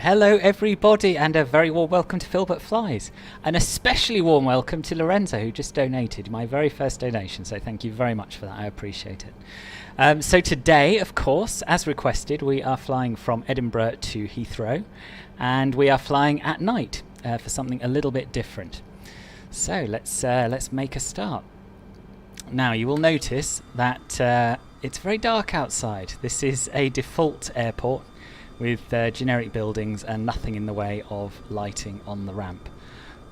Hello everybody, and a very warm welcome to Philbert Flies. An especially warm welcome to Lorenzo, who just donated, my very first donation, so thank you very much for that, I appreciate it. So today, of course, as requested, we are flying from Edinburgh to Heathrow, and we are flying at night for something a little bit different. So let's make a start. Now you will notice that it's very dark outside. This is a default airport with generic buildings and nothing in the way of lighting on the ramp.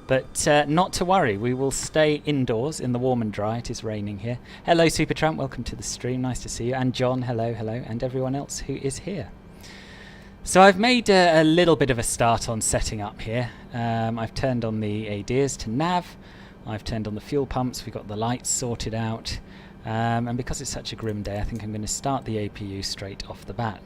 But not to worry, we will stay indoors in the warm and dry. It is raining here. Hello Supertramp, welcome to the stream, nice to see you. And John, hello, and everyone else who is here. So I've made a little bit of a start on setting up here. I've turned on the ADIRs to nav. I've turned on the fuel pumps, we've got the lights sorted out. And because it's such a grim day, I think I'm going to start the APU straight off the bat.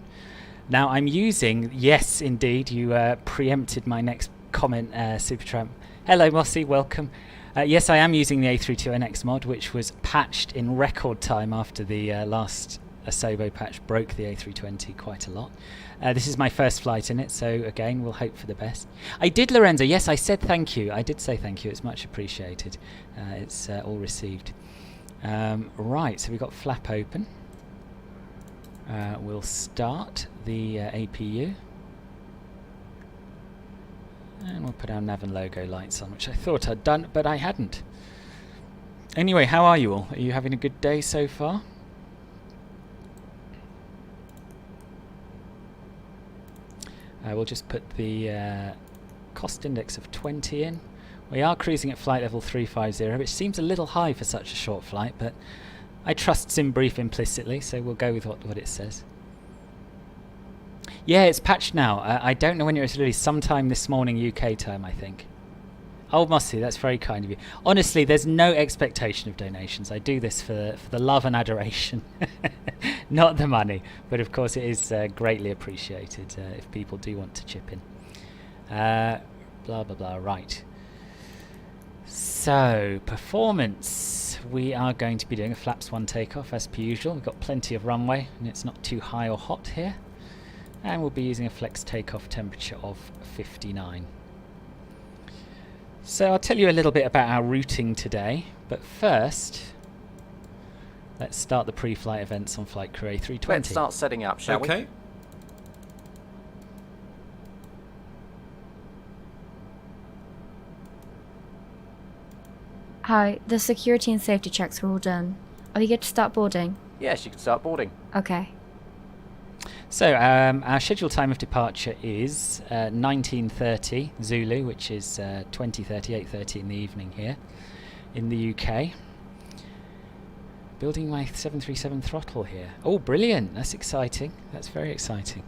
Now I'm using, yes indeed, you preempted my next comment, Supertramp. Hello Mossy, welcome. Yes, I am using the A320 mod, which was patched in record time after the last Asobo patch broke the A320 quite a lot. This is my first flight in it, so again, we'll hope for the best. I did, Lorenzo, yes, I said thank you. I did say thank you, it's much appreciated. It's all received. Right, so we've got flap open. We'll start the APU. And we'll put our nav and logo lights on, which I thought I'd done, but I hadn't. Anyway, how are you all? Are you having a good day so far? We'll just put the cost index of 20 in. We are cruising at flight level 350, which seems a little high for such a short flight, but I trust SimBrief implicitly, so we'll go with what it says. Yeah, it's patched now. I don't know when it was released. Sometime this morning UK time, I think. Oh, Mossy, that's very kind of you. Honestly, there's no expectation of donations. I do this for the love and adoration, not the money. But of course, it is greatly appreciated if people do want to chip in. Blah, blah, blah. Right. So, performance. We are going to be doing a flaps 1 takeoff as per usual. We've got plenty of runway and it's not too high or hot here. And we'll be using a flex takeoff temperature of 59. So I'll tell you a little bit about our routing today, but first let's start the pre-flight events on Flight Crew A320. Let's start setting up, shall we? Okay. Hi, the security and safety checks are all done. Are we good to start boarding? Yes, you can start boarding. Okay. So our scheduled time of departure is 19:30 Zulu, which is 20:30, 8:30 in the evening here in the UK. Building my 737 throttle here. Oh, brilliant! That's exciting. That's very exciting.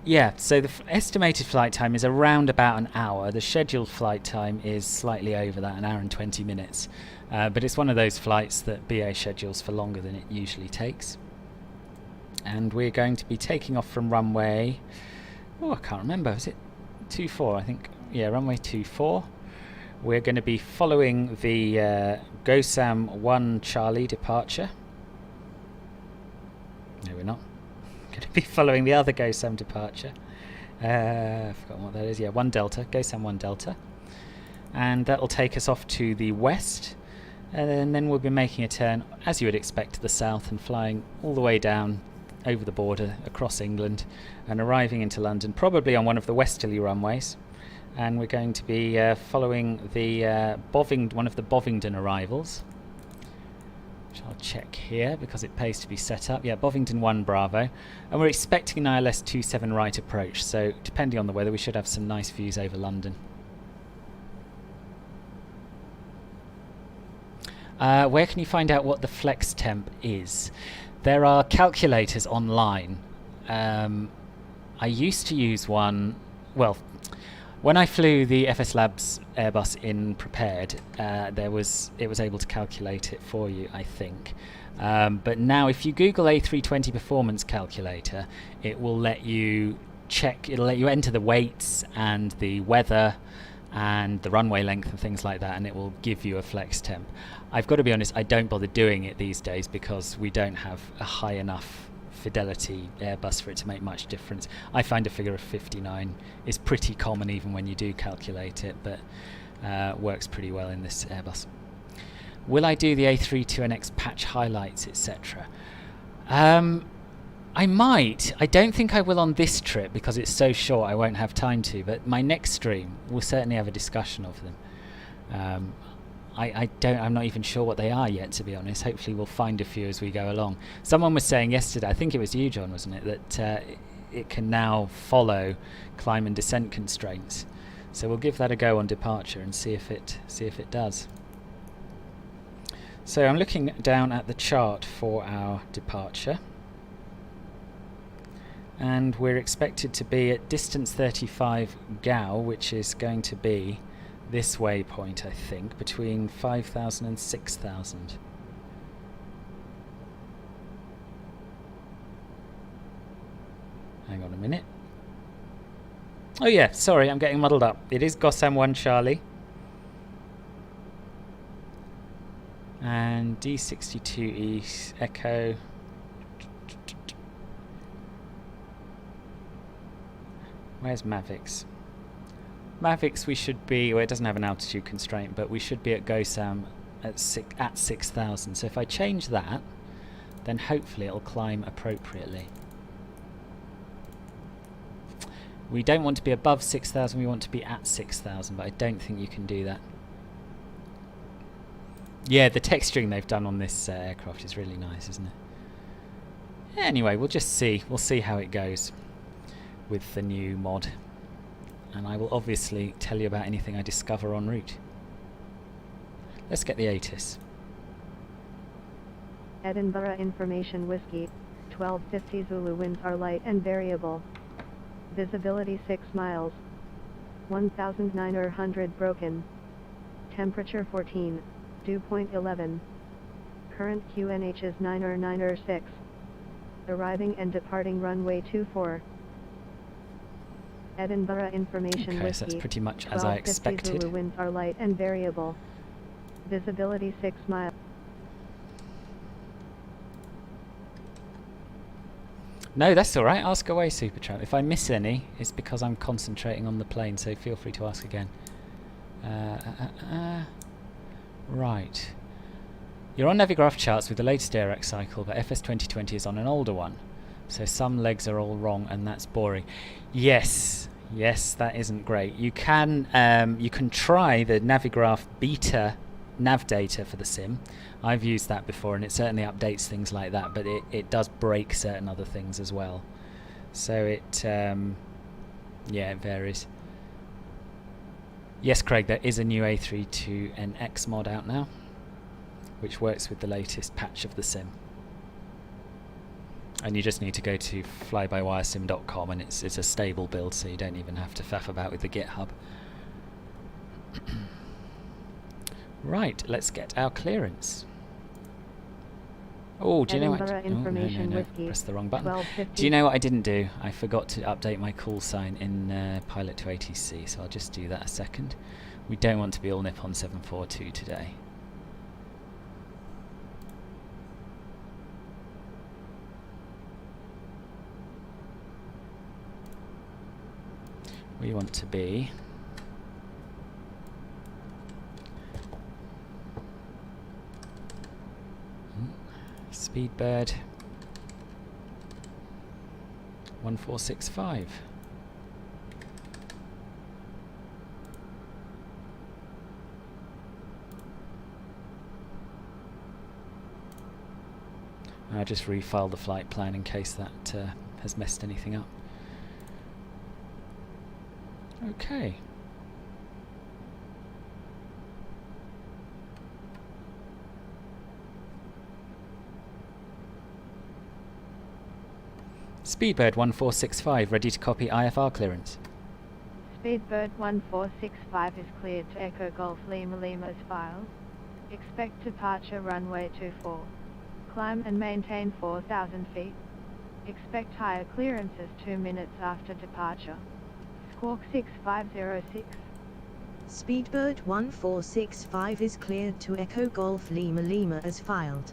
Yeah, so the estimated flight time is around about an hour. The scheduled flight time is slightly over that, an hour and 20 minutes. But it's one of those flights that BA schedules for longer than it usually takes. And we're going to be taking off from runway... Oh, I can't remember. Was it 24, I think? Yeah, runway 24. We're going to be following the GoSam 1 Charlie departure. No, we're not. Going to be following the other GoSam departure. I've forgotten what that is. Yeah, 1 Delta, GoSam 1 Delta. And that will take us off to the west. And then we'll be making a turn, as you would expect, to the south and flying all the way down over the border across England and arriving into London, probably on one of the westerly runways. And we're going to be following the one of the Bovingdon arrivals, which I'll check here because it pays to be set up. Yeah, Bovingdon 1 Bravo. And we're expecting an ILS 27 right approach, so depending on the weather we should have some nice views over London. Where can you find out what the flex temp is? There are calculators online. I used to use one, well, when I flew the FS Labs Airbus in prepared, it was able to calculate it for you, I think. But now if you Google A320 performance calculator, it will let you check, it'll let you enter the weights and the weather and the runway length and things like that, and it will give you a flex temp. I've got to be honest, I don't bother doing it these days because we don't have a high enough fidelity Airbus for it to make much difference. I find a figure of 59 is pretty common even when you do calculate it, but works pretty well in this Airbus. Will I do the A320NX patch highlights, etc.? I might. I don't think I will on this trip because it's so short I won't have time to, but my next stream we'll certainly have a discussion of them. I'm not even sure what they are yet, to be honest. Hopefully we'll find a few as we go along. Someone was saying yesterday, I think it was you, John, wasn't it, that it can now follow climb and descent constraints. So we'll give that a go on departure and see if it does. So I'm looking down at the chart for our departure, and we're expected to be at distance 35 GAU, which is going to be this waypoint, I think, between 5,000 and 6,000. Hang on a minute. Oh yeah, sorry, I'm getting muddled up. It is Gossam 1 Charlie. And D62 Echo. Where's Mavics? Mavics we should be, well, it doesn't have an altitude constraint, but we should be at Gossam at 6,000. So if I change that, then hopefully it'll climb appropriately. We don't want to be above 6,000, we want to be at 6,000, but I don't think you can do that. Yeah, the texturing they've done on this aircraft is really nice, isn't it? Anyway, we'll just see. We'll see how it goes with the new mod. And I will obviously tell you about anything I discover en route. Let's get the ATIS. Edinburgh Information Whiskey, 1250 Zulu. Winds are light and variable. Visibility 6 miles. 1,900 broken. Temperature 14, dew point 11. Current QNH is 906. Arriving and departing runway 24. Edinburgh Information Okay, Whiskey, so that's pretty much as I expected. Zulu. Winds are light and variable. Visibility 6 miles. No, that's all right. Ask away, Supertramp. If I miss any, it's because I'm concentrating on the plane, so feel free to ask again. Right. You're on Navigraph charts with the latest AirX cycle, but FS 2020 is on an older one. So some legs are all wrong, and that's boring. Yes, that isn't great. You can try the Navigraph beta nav data for the sim. I've used that before, and it certainly updates things like that, but it does break certain other things as well. So it varies. Yes, Craig, there is a new A320NX mod out now, which works with the latest patch of the sim. And you just need to go to flybywiresim.com, and it's a stable build, so you don't even have to faff about with the GitHub. Right, let's get our clearance. Oh, do you know what? No. Press the wrong button. Do you know what I didn't do? I forgot to update my call sign in Pilot to ATC, so I'll just do that a second. We don't want to be all Nippon 742 today. We want to be Speedbird 1465. I'll just refile the flight plan in case that has messed anything up. Okay. Speedbird 1465, ready to copy IFR clearance. Speedbird 1465 is cleared to Echo Golf Lima Lima's file. Expect departure runway 24. Climb and maintain 4,000 feet. Expect higher clearances 2 minutes after departure. Squawk 6506. Speedbird 1465 is cleared to Echo Golf Lima Lima as filed.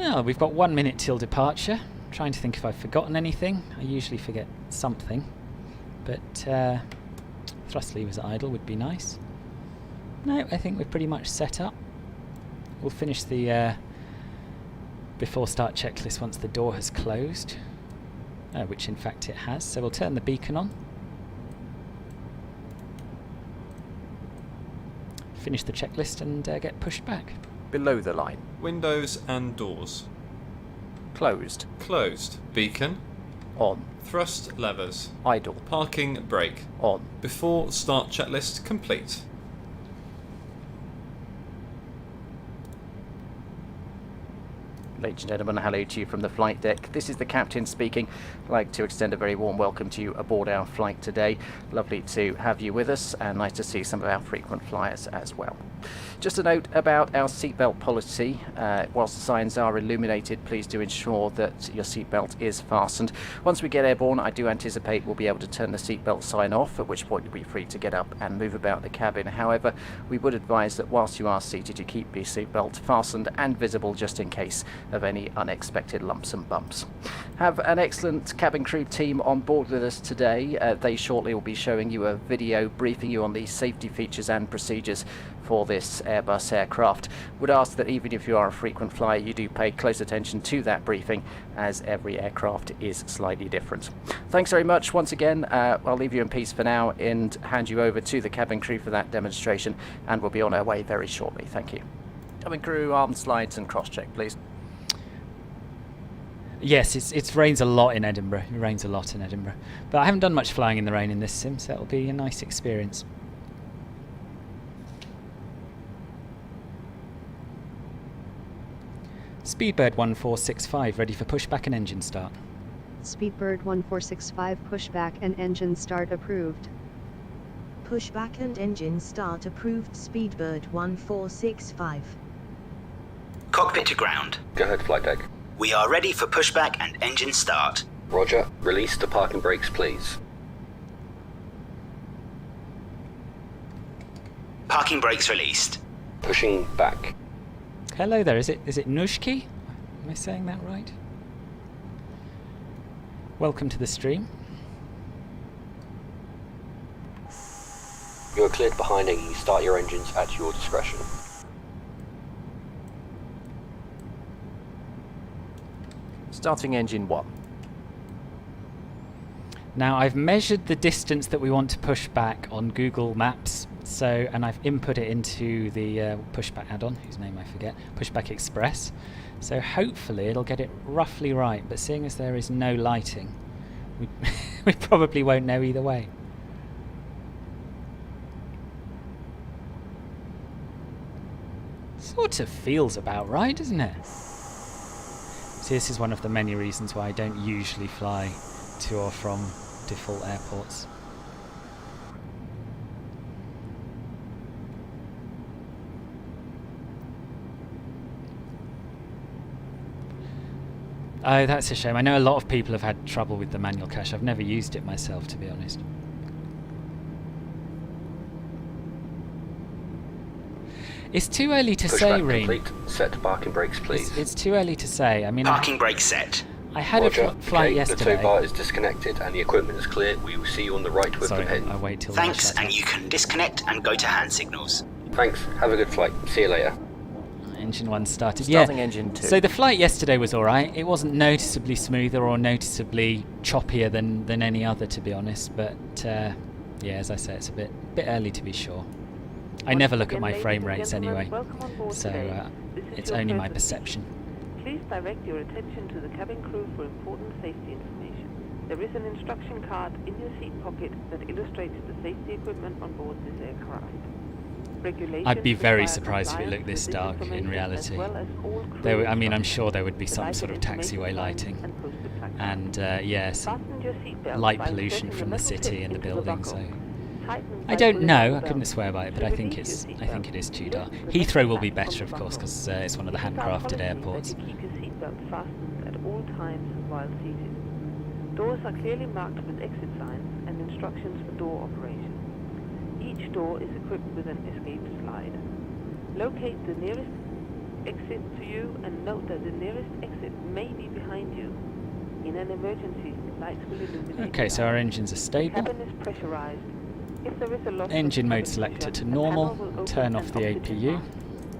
Well, we've got 1 minute till departure. Trying to think if I've forgotten anything. I usually forget something. But thrust levers idle would be nice. No, I think we're pretty much set up. We'll finish the before start checklist once the door has closed. Which in fact it has. So we'll turn the beacon on. Finish the checklist and get pushed back. Below the line. Windows and doors. Closed. Closed. Beacon. On. Thrust levers. Idle. Parking brake. On. Before start checklist complete. Ladies and gentlemen, hello to you from the flight deck. This is the captain speaking. I'd like to extend a very warm welcome to you aboard our flight today. Lovely to have you with us and nice to see some of our frequent flyers as well. Just a note about our seatbelt policy. Whilst the signs are illuminated, please do ensure that your seatbelt is fastened. Once we get airborne, I do anticipate we'll be able to turn the seatbelt sign off, at which point you'll be free to get up and move about the cabin. However, we would advise that whilst you are seated, you keep your seatbelt fastened and visible just in case of any unexpected lumps and bumps. Have an excellent cabin crew team on board with us today. They shortly will be showing you a video briefing you on the safety features and procedures for this Airbus aircraft. Would ask that even if you are a frequent flyer, you do pay close attention to that briefing, as every aircraft is slightly different. Thanks very much once again. I'll leave you in peace for now and hand you over to the cabin crew for that demonstration, and we'll be on our way very shortly. Thank you. Cabin crew, arm slides and cross-check, please. Yes, it rains a lot in Edinburgh. It rains a lot in Edinburgh. But I haven't done much flying in the rain in this sim, so it'll be a nice experience. Speedbird 1465, ready for pushback and engine start. Speedbird 1465, pushback and engine start approved. Pushback and engine start approved. Speedbird 1465. Cockpit to ground. Go ahead, flight deck. We are ready for pushback and engine start. Roger. Release the parking brakes, please. Parking brakes released. Pushing back. Hello there, is it Nushki? Am I saying that right? Welcome to the stream. You are cleared for high hanging. Start your engines at your discretion. Starting engine 1. Now I've measured the distance that we want to push back on Google Maps, and I've input it into the pushback add-on, whose name I forget, Pushback Express. So hopefully it'll get it roughly right, but seeing as there is no lighting, we probably won't know either way. Sort of feels about right, doesn't it? So this is one of the many reasons why I don't usually fly to or from default airports. Oh, that's a shame. I know a lot of people have had trouble with the manual cache. I've never used it myself, to be honest. It's too early to say, Reen. Complete. Set parking brakes, please. It's too early to say. I mean, Parking brakes set. I had Roger. a flight yesterday. The tow bar is disconnected and the equipment is clear. We will see you on the right with the pin. I'll wait till Thanks, and you can disconnect and go to hand signals. Thanks. Have a good flight. See you later. Engine 1 started. Starting yeah. engine 2. So the flight yesterday was alright. It wasn't noticeably smoother or noticeably choppier than any other, to be honest. But yeah, as I say, it's a bit early to be sure. I never look at my frame rates anyway, so it's only my perception. Please direct your attention to the cabin crew for important safety information. There is an instruction card in your seat pocket that illustrates the safety equipment on board this aircraft. I'd be very surprised if it looked this dark in reality. I mean, I'm sure there would be some sort of taxiway lighting and yeah, some light pollution from the city and the building. So I don't know. I couldn't swear by it, but I think it is too dark. Heathrow will be better, of course, because it's one of the handcrafted airports. Keep your seatbelt fastened at all times while seated. Doors are clearly marked with exit signs and instructions for door operation. Each door is equipped with an escape slide. Locate the nearest exit to you and note that the nearest exit may be behind you. In an emergency, lights will illuminate. Okay, so our engines are stable. Cabin is pressurized. If there is a loss Engine of mode cabin selected pressure, to the normal. panel will open Turn off and the oxygen APU. mask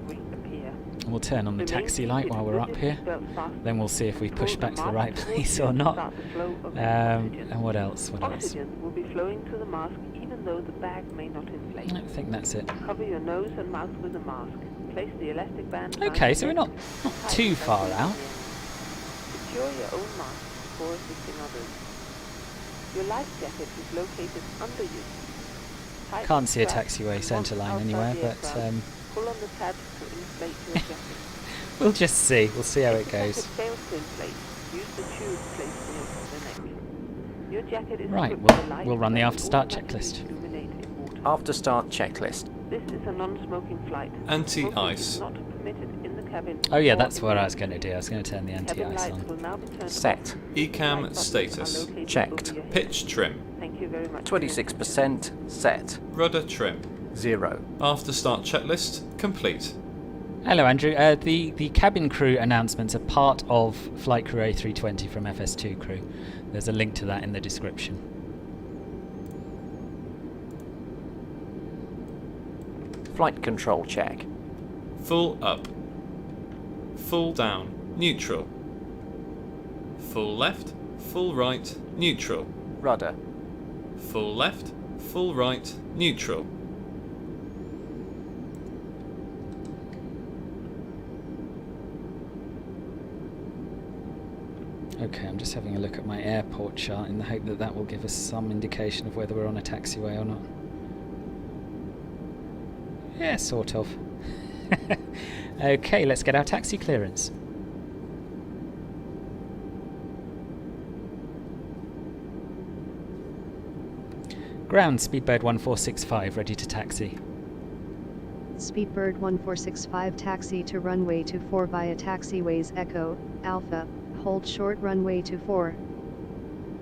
will appear. And we'll turn on the Remain taxi light seated while we're with up your here. seatbelt fastened. Then we'll see if we push Pull back to the mask right towards place you or to not. start the flow of oxygen. And what else? What else? Oxygen will be flowing to the mask even though the bag may not inflate. I think that's it. Cover your nose and mouth with the mask. Place the elastic band. Okay, so we're not too far out. Secure your own mask before assisting others. Your life jacket is located under you. Tighten Can't see a the strap taxiway and centre once line outside anywhere, the but aircraft, pull on the tabs to inflate your jacket. we'll just see. We'll see how If it the goes. jacket fails to inflate, use the tube placed near the neck. Your jacket is Right, equipped with a light we'll run the that after start will automatically checklist. illuminate in water. After start checklist. This is a non-smoking flight. Anti-ice. Smoking is not permitted in the cabin. Oh yeah, or that's in what the I was going to do. I was going to turn the cabin anti-ice lights on. will now be turned Set. off. Ecam Light buttons status. are located Checked. over your head. Pitch trim. Thank you very much. for your attention. 26% set. Rudder trim. 0. After start checklist complete. Hello, Andrew. The cabin crew announcements are part of Flight Crew A320 from FS2 Crew. There's a link to that in the description. Flight control check. Full up. Full down. Neutral. Full left. Full right. Neutral. Rudder. Full left. Full right. Neutral. Okay, I'm just having a look at my airport chart in the hope that that will give us some indication of whether we're on a taxiway or not. Yeah, sort of. Okay, let's get our taxi clearance. Ground, Speedbird 1465, ready to taxi. Speedbird 1465 taxi to runway 24 via taxiways Echo, Alpha, hold short runway 24.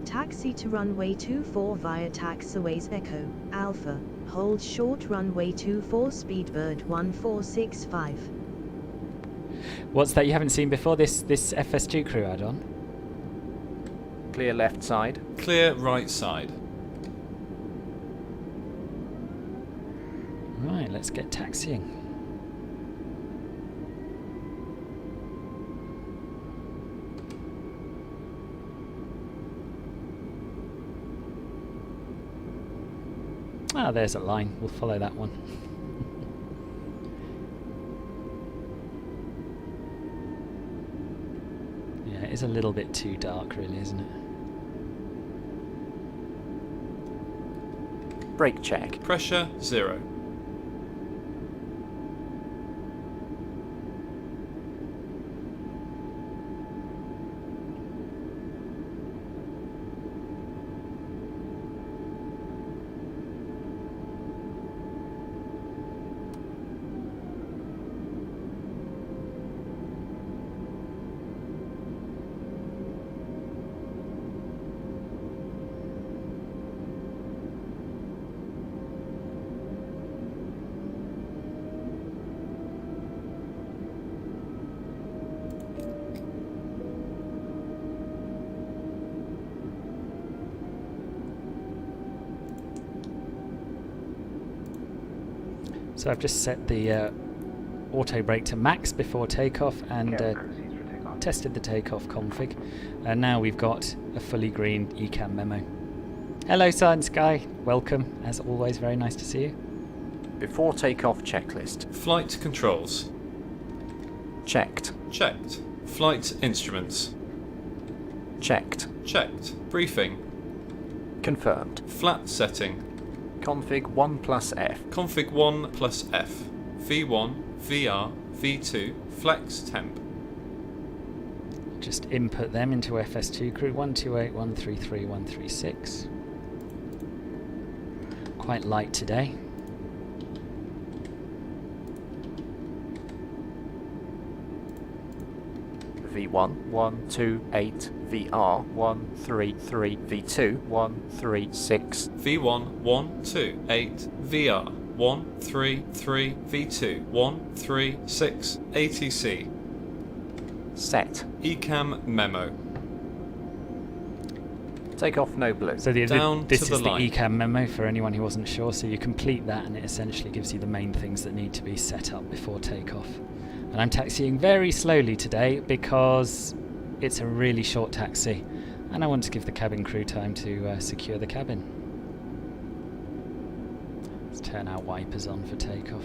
Taxi to runway 24 via taxiways Echo, Alpha, hold short runway 24 Speedbird 1465. What's that you haven't seen before? This FS2 crew add-on? Clear left side. Clear right side. Right, let's get taxiing. Ah, there's a line. We'll follow that one. Yeah, it is a little bit too dark, really, isn't it? Brake check. Pressure 0. So I've just set the auto brake to max before takeoff and tested the takeoff config. And now we've got a fully green ECAM memo. Hello Science Guy, welcome. As always, very nice to see you. Before takeoff checklist. Flight controls. Checked. Checked. Flight instruments. Checked. Checked. Briefing. Confirmed. Flat setting. Config 1 plus F. Config 1 plus F. V1, VR, V2, flex temp. Just input them into FS2 crew 128.133.136. Quite light today. V1 128 VR 133 V2 136 V1 128 VR 133 V2 136 ATC. Set. ECAM memo. Take off, no blue. So this Down is to the the line. ECAM memo for anyone who wasn't sure. So you complete that and it essentially gives you the main things that need to be set up before takeoff. And I'm taxiing very slowly today because it's a really short taxi and I want to give the cabin crew time to secure the cabin. Let's turn our wipers on for takeoff.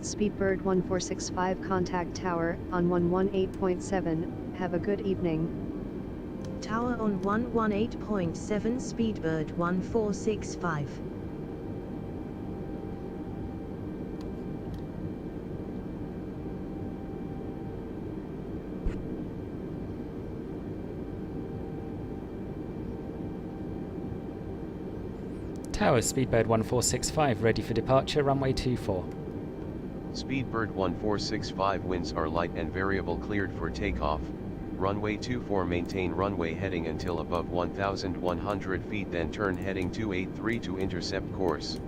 Speedbird 1465 contact tower on 118.7, have a good evening. Tower on 118.7 Speedbird 1465. Tower, Speedbird 1465, ready for departure, runway 24. Speedbird 1465, winds are light and variable, cleared for takeoff. Runway 24, maintain runway heading until above 1,100 feet, then turn heading 283 to intercept course.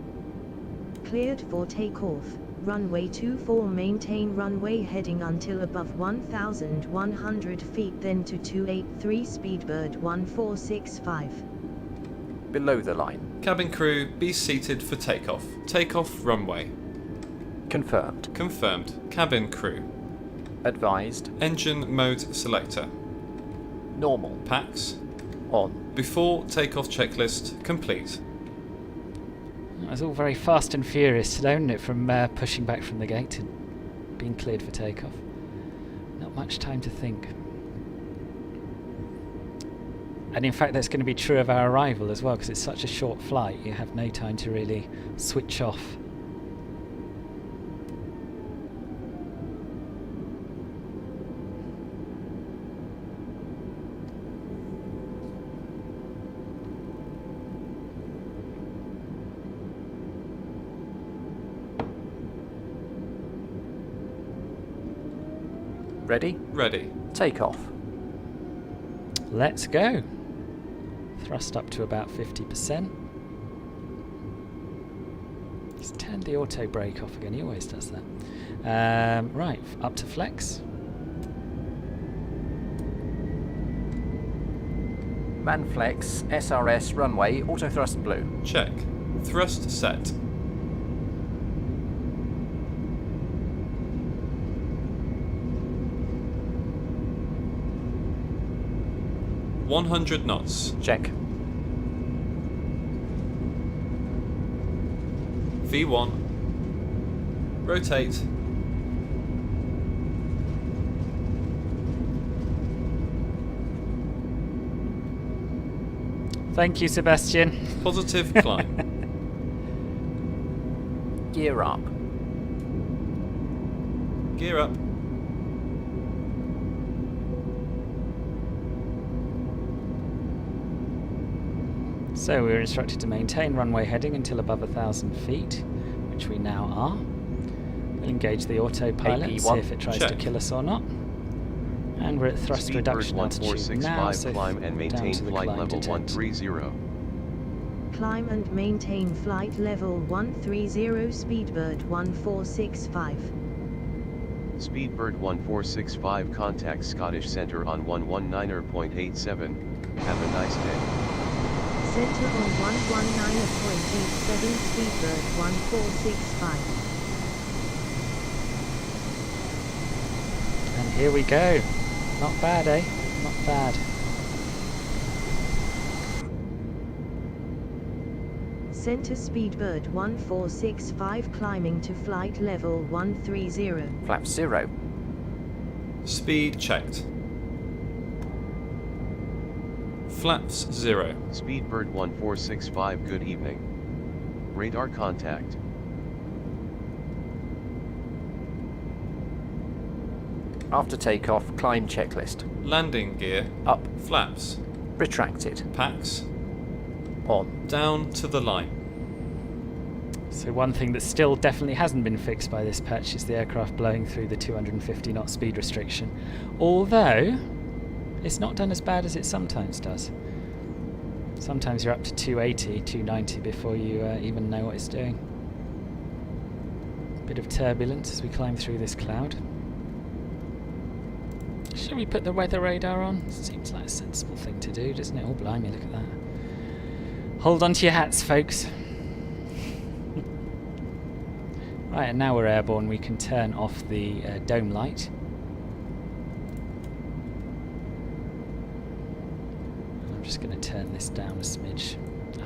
Cleared for takeoff. Runway 24, maintain runway heading until above 1,100 feet, then to 283 Speedbird 1465. Below the line. Cabin crew, be seated for takeoff. Takeoff runway. Confirmed. Confirmed. Cabin crew. Advised. Engine mode selector. Normal. Packs. On. Before takeoff checklist complete. It was all very fast and furious today, wasn't it? From pushing back from the gate to being cleared for takeoff. Not much time to think. And in fact that's going to be true of our arrival as well, because it's such a short flight, you have no time to really switch off. Ready? Ready. Take off. Let's go. Thrust up to about 50%. He's turned the auto brake off again, he always does that. Right, up to flex. Manflex, SRS, runway, auto thrust blue. Check. Thrust set. ...100 knots. Check. V1. Rotate. Thank you, Sebastian. Positive climb. Gear up. Gear up. So we were instructed to maintain runway heading until above 1,000 feet, which we now are. We'll engage the autopilot and see if it tries to kill us or not. And we're at thrust reduction altitude now, so climb and maintain flight level 130. Climb and maintain flight level 130 Speedbird 1465. Speedbird 1465, contact Scottish Centre on 119.87. Have a nice day. Center on 119.87 Speedbird 1465. And here we go. Not bad, eh? Not bad. Center Speedbird 1465, climbing to flight level 130. Flap 0. Speed checked. Flaps 0. Speedbird 1465, good evening. Radar contact. After takeoff, climb checklist. Landing gear. Up. Flaps. Retracted. Packs. On. Down to the line. So one thing that still definitely hasn't been fixed by this patch is the aircraft blowing through the 250 knot speed restriction. Although, it's not done as bad as it sometimes does. Sometimes you're up to 280, 290 before you even know what it's doing. Bit of turbulence as we climb through this cloud. Shall we put the weather radar on? Seems like a sensible thing to do, doesn't it? Oh, blimey, look at that. Hold on to your hats, folks. Right, and now we're airborne, we can turn off the dome light. I'm just going to turn this down a smidge.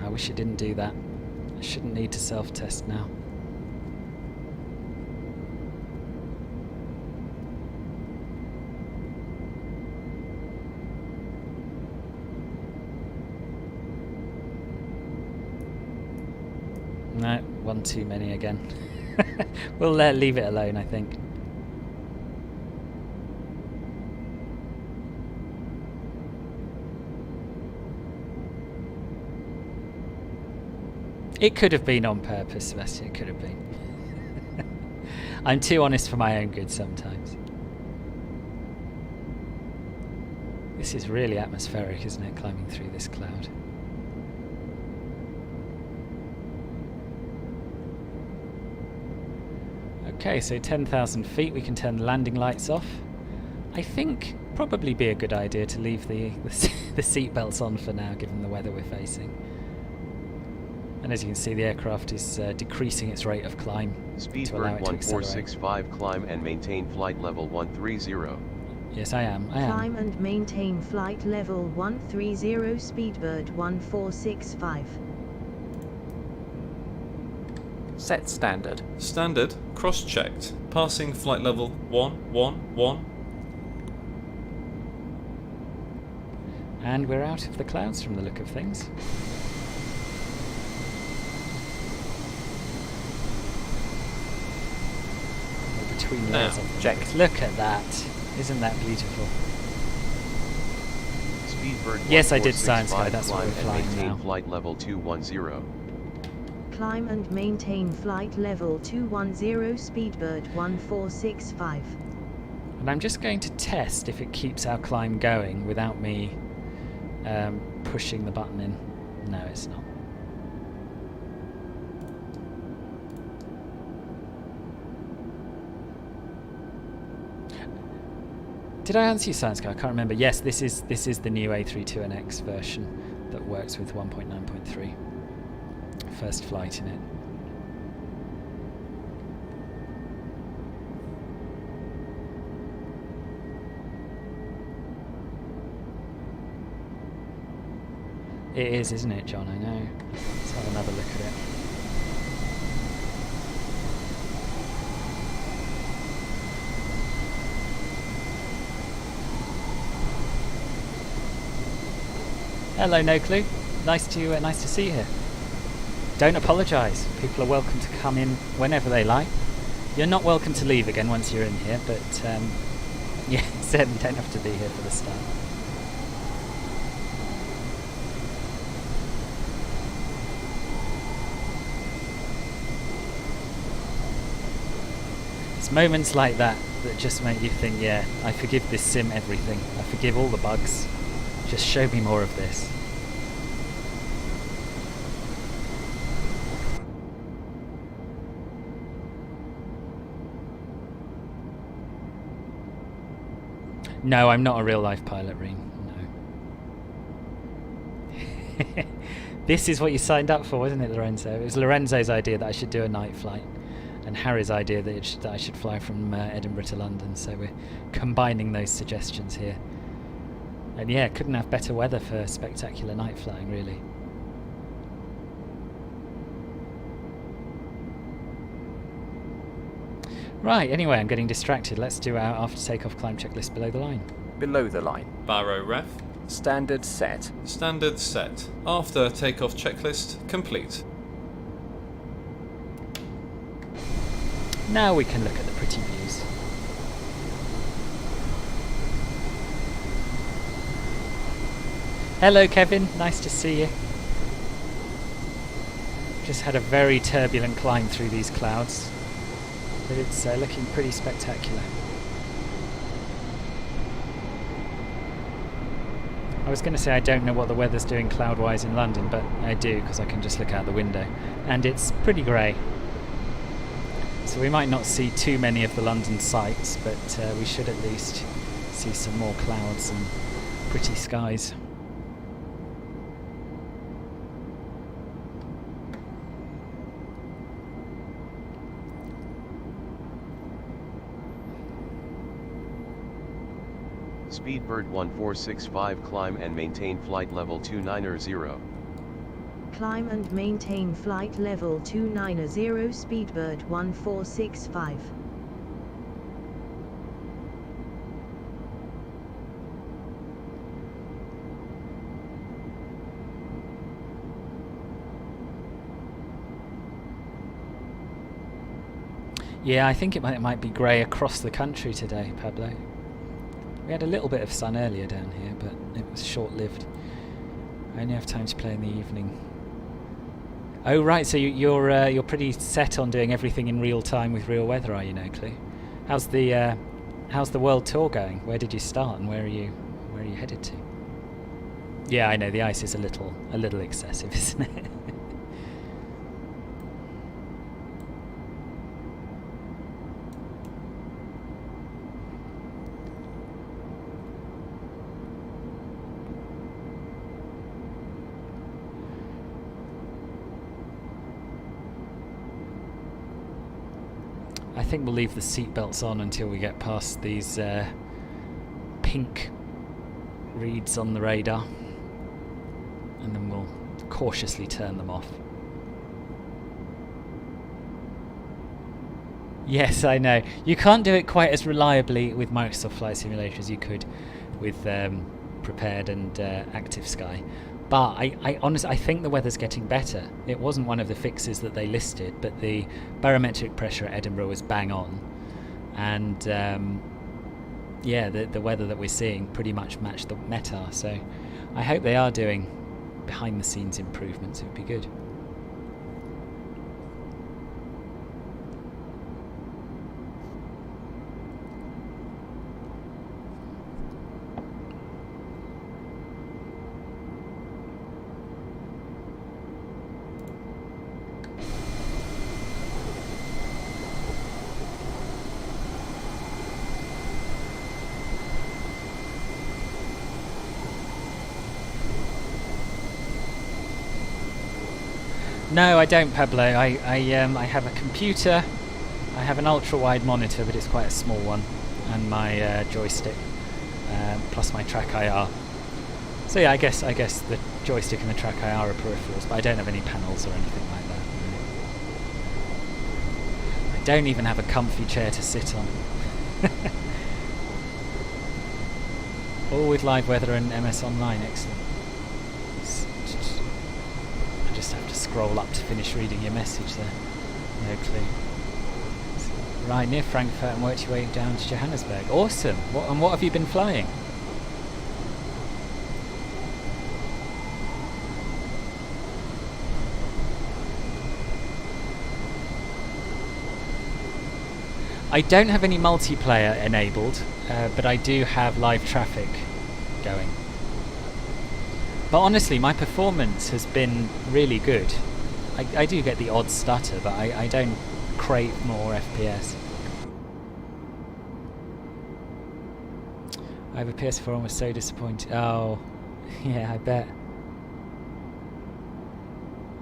I wish it didn't do that. I shouldn't need to self-test now. No, one too many again. We'll leave it alone, I think. It could have been on purpose, Sebastian, it could have been. I'm too honest for my own good sometimes. This is really atmospheric, isn't it, climbing through this cloud? Okay, so 10,000 feet, we can turn the landing lights off. I think probably be a good idea to leave the seat belts on for now, given the weather we're facing. And as you can see, the aircraft is decreasing its rate of climb to allow it to accelerate. 1465, climb and maintain flight level 130. Yes, I am. Climb and maintain flight level 130, Speedbird 1465. Set standard. Standard, cross-checked, passing flight level 111. And we're out of the clouds from the look of things. Between layers of check. Look at that. Isn't that beautiful? Speedbird yes, I did Science Guy. That's what we're flying maintain now. flight level 210. Climb and maintain flight level 210, Speedbird 1465. And I'm just going to test if it keeps our climb going without me pushing the button in. No, it's not. Did I answer you, Science Guy? I can't remember. Yes, this is the new A320 version that works with 1.9.3. First flight in it. It is, isn't it, John? I know. Let's have another look at it. Hello, No Clue. Nice to see you here. Don't apologise. People are welcome to come in whenever they like. You're not welcome to leave again once you're in here, but yeah, certainly don't have to be here for the start. It's moments like that that just make you think, yeah, I forgive this sim everything. I forgive all the bugs. Just show me more of this. No, I'm not a real life pilot, Reem. No. This is what you signed up for, wasn't it, Lorenzo? It was Lorenzo's idea that I should do a night flight, and Harry's idea that I should fly from Edinburgh to London. So we're combining those suggestions here. And yeah, couldn't have better weather for spectacular night flying, really. Right, anyway, I'm getting distracted. Let's do our after takeoff climb checklist below the line. Below the line. Barrow ref. Standard set. Standard set. After takeoff checklist complete. Now we can look at the pretty views. Hello Kevin, nice to see you. Just had a very turbulent climb through these clouds, but it's looking pretty spectacular. I was going to say I don't know what the weather's doing cloud-wise in London, but I do because I can just look out the window, and it's pretty grey. So we might not see too many of the London sights, but we should at least see some more clouds and pretty skies. Speedbird 1465 climb and maintain flight level 290. Climb and maintain flight level 290 Speedbird 1465. Yeah, I think it might be grey across the country today, Pablo. We had a little bit of sun earlier down here, but it was short-lived. I only have time to play in the evening. Oh right, so you're pretty set on doing everything in real time with real weather, are you, No Clue? How's the world tour going? Where did you start, and where are you headed to? Yeah, I know the ice is a little excessive, isn't it? I think we'll leave the seatbelts on until we get past these pink reads on the radar, and then we'll cautiously turn them off. Yes, I know. You can't do it quite as reliably with Microsoft Flight Simulator as you could with Prepared and Active Sky. But I honestly think the weather's getting better. It wasn't one of the fixes that they listed, but the barometric pressure at Edinburgh was bang on. And yeah, the weather that we're seeing pretty much matched the METAR. So I hope they are doing behind the scenes improvements. It would be good. No, I don't, Pablo. I have a computer. I have an ultra-wide monitor, but it's quite a small one, and my joystick, plus my track IR. So yeah, I guess the joystick and the track IR are peripherals, but I don't have any panels or anything like that. I don't even have a comfy chair to sit on. All with live weather and MS Online, excellent. Just have to scroll up to finish reading your message there. No clue. Right, near Frankfurt and worked your way down to Johannesburg. Awesome. What have you been flying? I don't have any multiplayer enabled, but I do have live traffic going. But honestly, my performance has been really good. I do get the odd stutter, but I don't crave more FPS. I have a PS4 and was so disappointed. Oh, yeah, I bet.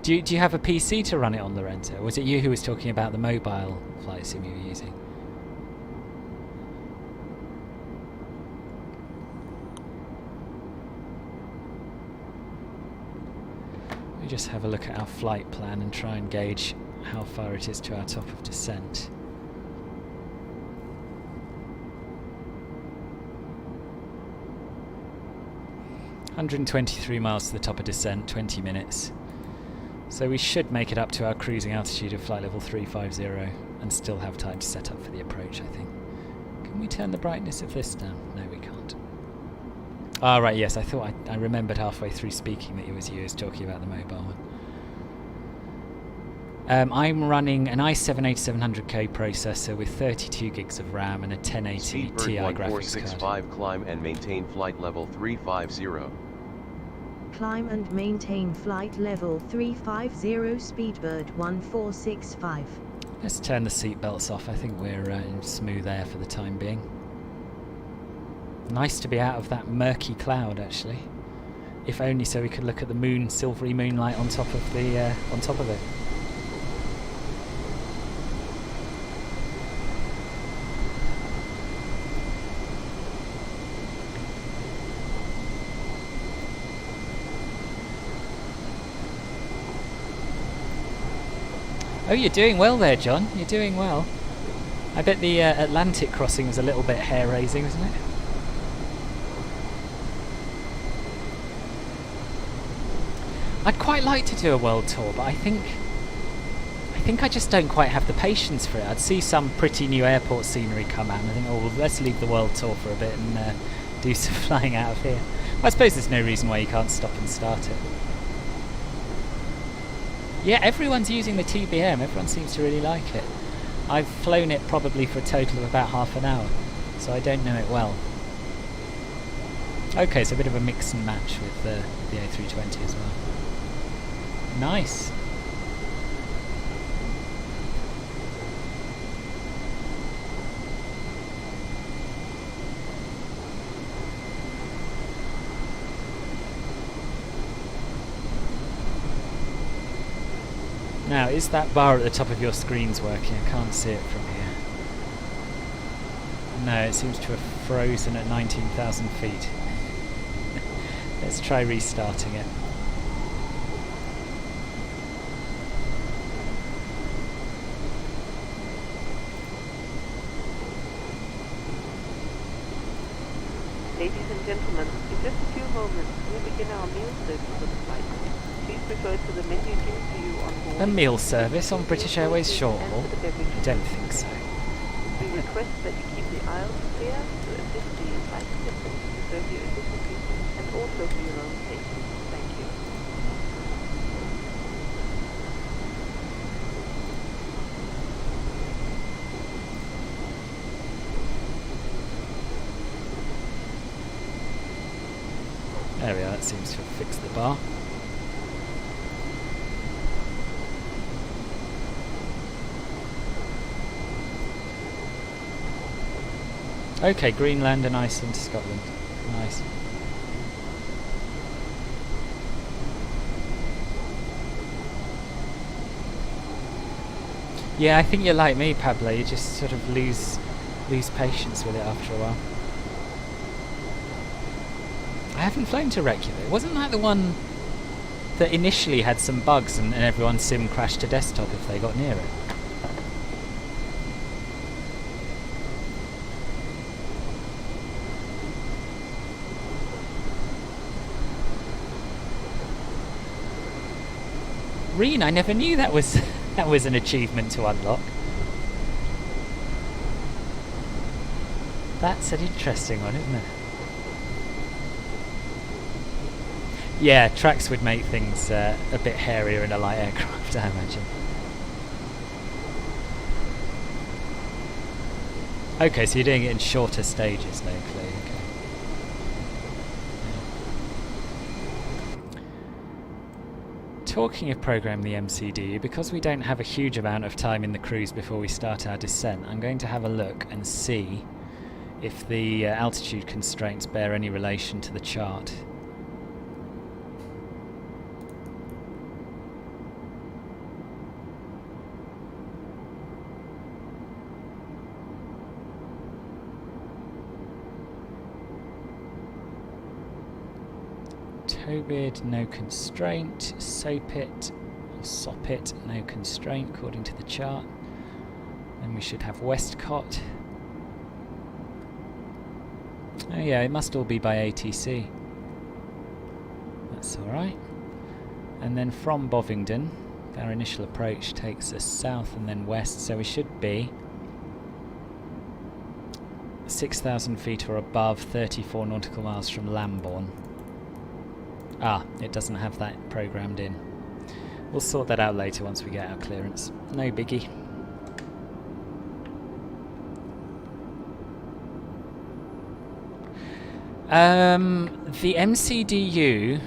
Do you have a PC to run it on, Lorenzo? Or was it you who was talking about the mobile flight sim you were using? Just have a look at our flight plan and try and gauge how far it is to our top of descent. $123 miles to the top of descent, 20 minutes. So we should make it up to our cruising altitude of flight level 350 and still have time to set up for the approach, I think. Can we turn the brightness of this down? No, we can't. Ah, right, yes, I thought I remembered halfway through speaking that it was you who was talking about the mobile one. I'm running an i7-8700K processor with 32 gigs of RAM and a 1080 Ti graphics card. 1465 climb and maintain flight level 350. Climb and maintain flight level 350 Speedbird 1465. Let's turn the seatbelts off. I think we're in smooth air for the time being. Nice to be out of that murky cloud, actually. If only so we could look at the moon, silvery moonlight on top of the it. Oh, you're doing well there, John. You're doing well. I bet the Atlantic crossing was a little bit hair-raising, wasn't it? I'd quite like to do a world tour, but I think I just don't quite have the patience for it. I'd see some pretty new airport scenery come out and I think, oh, well, let's leave the world tour for a bit and do some flying out of here. Well, I suppose there's no reason why you can't stop and start it. Yeah, everyone's using the TBM. Everyone seems to really like it. I've flown it probably for a total of about half an hour, so I don't know it well. Okay, so a bit of a mix and match with the A320 as well. Nice. Now, is that bar at the top of your screens working? I can't see it from here. No, it seems to have frozen at 19,000 feet. Let's try restarting it. Ladies and gentlemen, in just a few moments we'll begin our meal service for the flight. Please refer to the menu given to you on board. A meal service on British Airways short haul? I don't think so. We request that you keep the aisles clear to assist the flight attendants to serve you efficiently and also for your own safety. Thank you. There we are, that seems to have fixed the bar. Okay, Greenland and Iceland to Scotland. Nice. Yeah, I think you're like me, Pablo. You just sort of lose patience with it after a while. I haven't flown to Reykjavik. Wasn't that the one that initially had some bugs and everyone's sim crashed to desktop if they got near it? Reen, I never knew that was an achievement to unlock. That's an interesting one, isn't it? Yeah, tracks would make things a bit hairier in a light aircraft, I imagine. Okay, so you're doing it in shorter stages locally, okay. Talking of programming the MCD, because we don't have a huge amount of time in the cruise before we start our descent, I'm going to have a look and see if the altitude constraints bear any relation to the chart. Tobid, no constraint. Sopit, or Sopit, no constraint according to the chart. Then we should have Westcott. Oh yeah, it must all be by ATC. That's alright. And then from Bovingdon, our initial approach takes us south and then west, so we should be 6,000 feet or above, 34 nautical miles from Lambourne. Ah, it doesn't have that programmed in. We'll sort that out later once we get our clearance. No biggie. The MCDU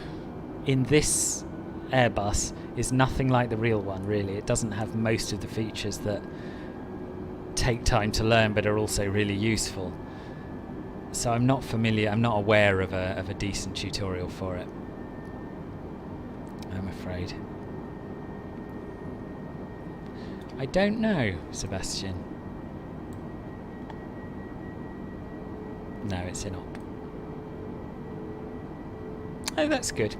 in this Airbus is nothing like the real one, really. It doesn't have most of the features that take time to learn but are also really useful. So I'm not aware of a decent tutorial for it, I'm afraid. I don't know, Sebastian. No, it's in op. Oh, that's good.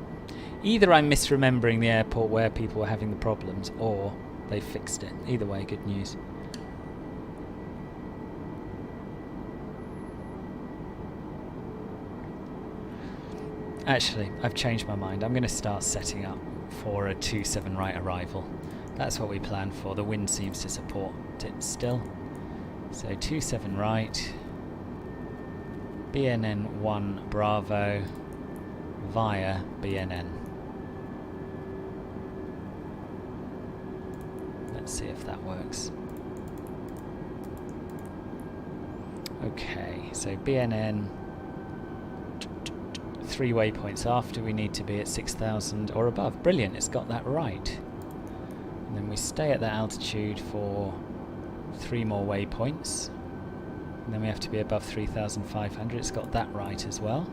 Either I'm misremembering the airport where people were having the problems, or they fixed it. Either way, good news. Actually, I've changed my mind. I'm going to start setting up for a 27 right arrival. That's what we planned for. The wind seems to support it still. So 27 right, BNN 1 Bravo via BNN. Let's see if that works. Okay, so BNN, 3 waypoints after, we need to be at 6,000 or above. Brilliant, it's got that right. And then we stay at that altitude for 3 more waypoints. And then we have to be above 3,500. It's got that right as well.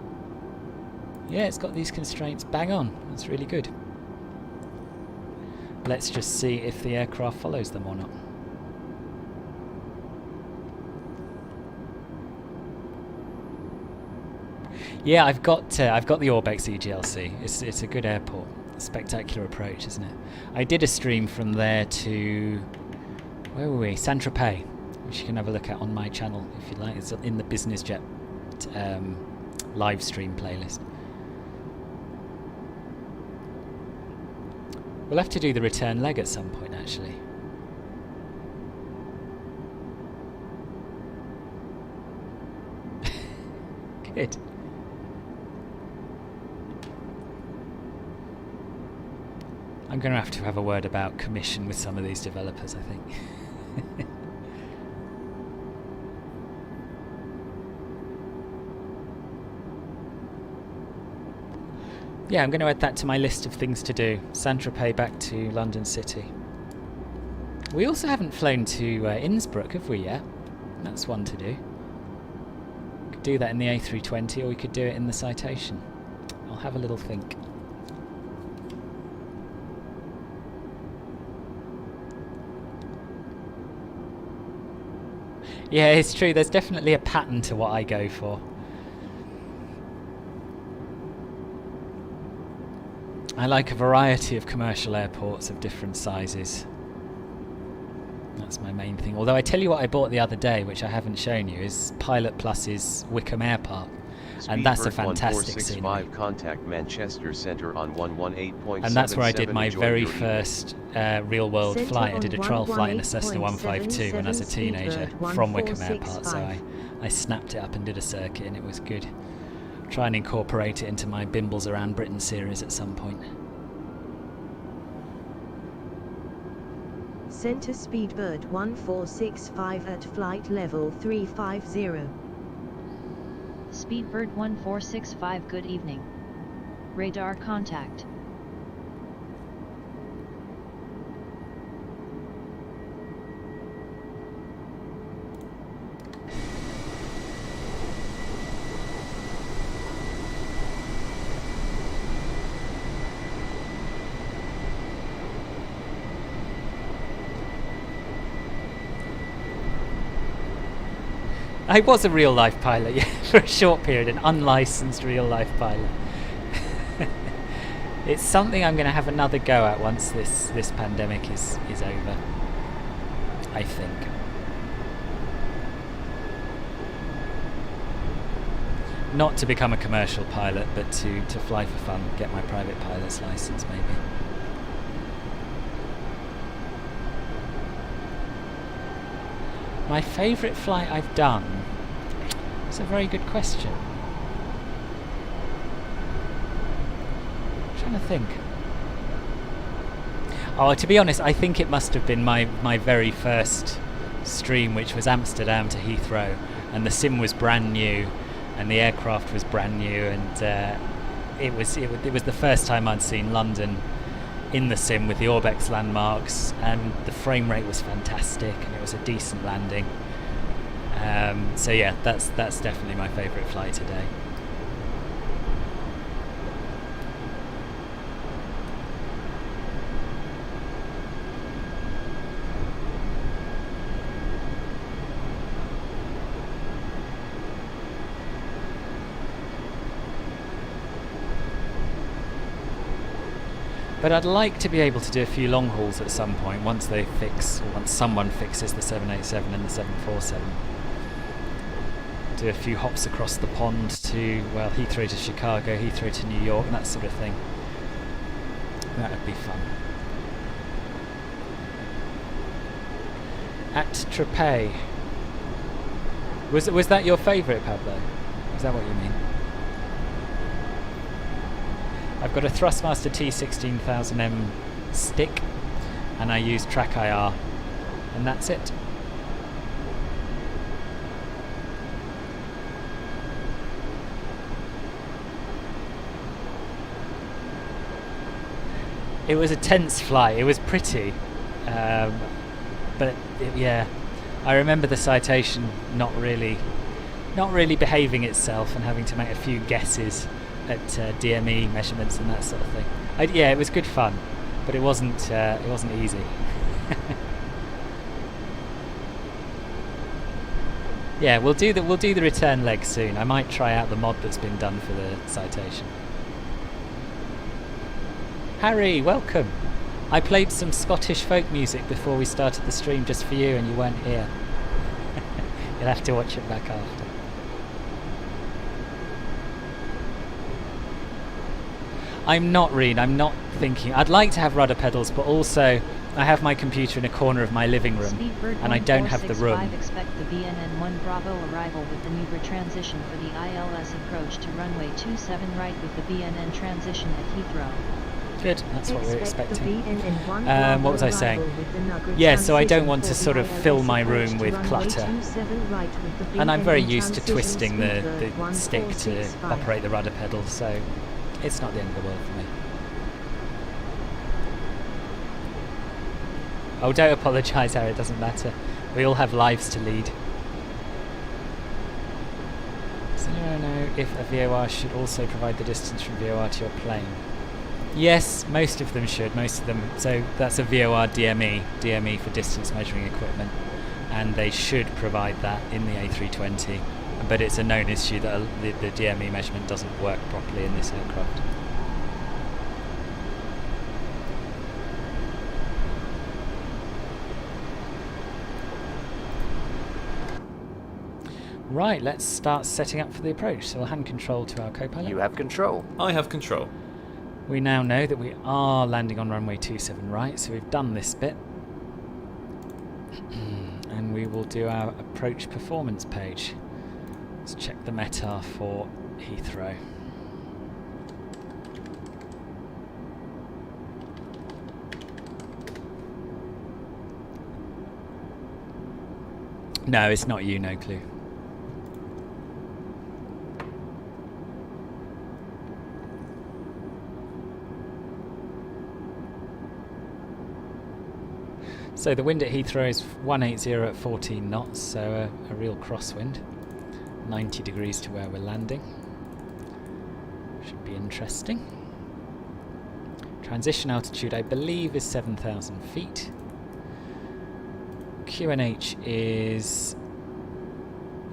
Yeah, it's got these constraints bang on. That's really good. Let's just see if the aircraft follows them or not. Yeah, I've got the Orbex EGLC. It's a good airport. Spectacular approach, isn't it? I did a stream from there to, where were we? Saint-Tropez, which you can have a look at on my channel if you like. It's in the Business Jet live stream playlist. We'll have to do the return leg at some point, actually. Good. I'm going to have a word about commission with some of these developers, I think. Yeah, I'm going to add that to my list of things to do. Saint-Tropez back to London City. We also haven't flown to Innsbruck, have we yet? That's one to do. We could do that in the A320, or we could do it in the Citation. I'll have a little think. Yeah, it's true. There's definitely a pattern to what I go for. I like a variety of commercial airports of different sizes. That's my main thing. Although I tell you what I bought the other day, which I haven't shown you, is Pilot Plus's Wickham Air Park. And that's a fantastic scenery. Contact Manchester Centre on 118.77. And that's where I did my very first real-world flight. I did a trial flight in a Cessna 152 when I was a teenager from Wickham Air Park. So I snapped it up and did a circuit, and it was good. Try and incorporate it into my Bimbles Around Britain series at some point. Centre Speedbird 1465 at flight level 350. Speedbird 1465, good evening. Radar contact. I was a real-life pilot, yeah, for a short period, an unlicensed real-life pilot. It's something I'm going to have another go at once this pandemic is over, I think. Not to become a commercial pilot, but to fly for fun, get my private pilot's license, maybe. My favourite flight I've done, It's a very good question. I'm trying to think. Oh, to be honest, I think it must have been my very first stream, which was Amsterdam to Heathrow, and the sim was brand new, and the aircraft was brand new, and it was the first time I'd seen London in the sim with the Orbex landmarks, and the frame rate was fantastic, and it was a decent landing. So yeah, that's definitely my favourite flight today. But I'd like to be able to do a few long hauls at some point once someone fixes the 787 and the 747. Do a few hops across the pond to, well, Heathrow to Chicago, Heathrow to New York, and that sort of thing. That would be fun. At Trepay. Was that your favourite, Pablo? Is that what you mean? I've got a Thrustmaster T16000M stick, and I use Track IR, and that's it. It was a tense flight. It was pretty, but yeah, I remember the citation not really behaving itself and having to make a few guesses at DME measurements and that sort of thing. Yeah, it was good fun, but it wasn't easy. Yeah, we'll do the return leg soon. I might try out the mod that's been done for the citation. Harry, welcome. I played some Scottish folk music before we started the stream just for you, and you weren't here. You'll have to watch it back after. I'm not thinking. I'd like to have rudder pedals, but also I have my computer in a corner of my living room, and I don't have the room. Expect the BNN1 Bravo arrival with the maneuver transition for the ILS approach to runway 27 right with the BNN transition at Heathrow. Good, that's what we're expecting. What was I saying? Yeah, so I don't want to sort of fill my room with clutter. And I'm very used to twisting the stick to operate the rudder pedal, so it's not the end of the world for me. Oh, don't apologise, Harry, it doesn't matter. We all have lives to lead. So I don't know if a VOR should also provide the distance from VOR to your plane. Yes, most of them should, so that's a VOR DME for distance measuring equipment, and they should provide that in the A320, but it's a known issue that the DME measurement doesn't work properly in this aircraft. Right, let's start setting up for the approach. So we'll hand control to our co-pilot. You have control. I have control. We now know that we are landing on runway 27 right, so we've done this bit. And we will do our approach performance page. Let's check the METAR for Heathrow. No, it's not you, no clue. So the wind at Heathrow is 180 at 14 knots, so a real crosswind. 90 degrees to where we're landing. Should be interesting. Transition altitude, I believe, is 7,000 feet. QNH is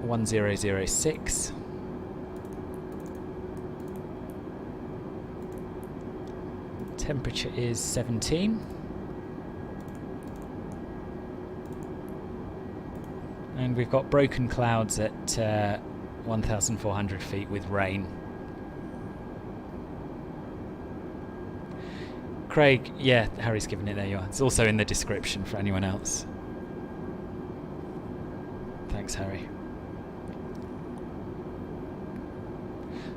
1006. Temperature is 17. And we've got broken clouds at 1,400 feet with rain. Craig, yeah, Harry's given it, there you are. It's also in the description for anyone else. Thanks, Harry.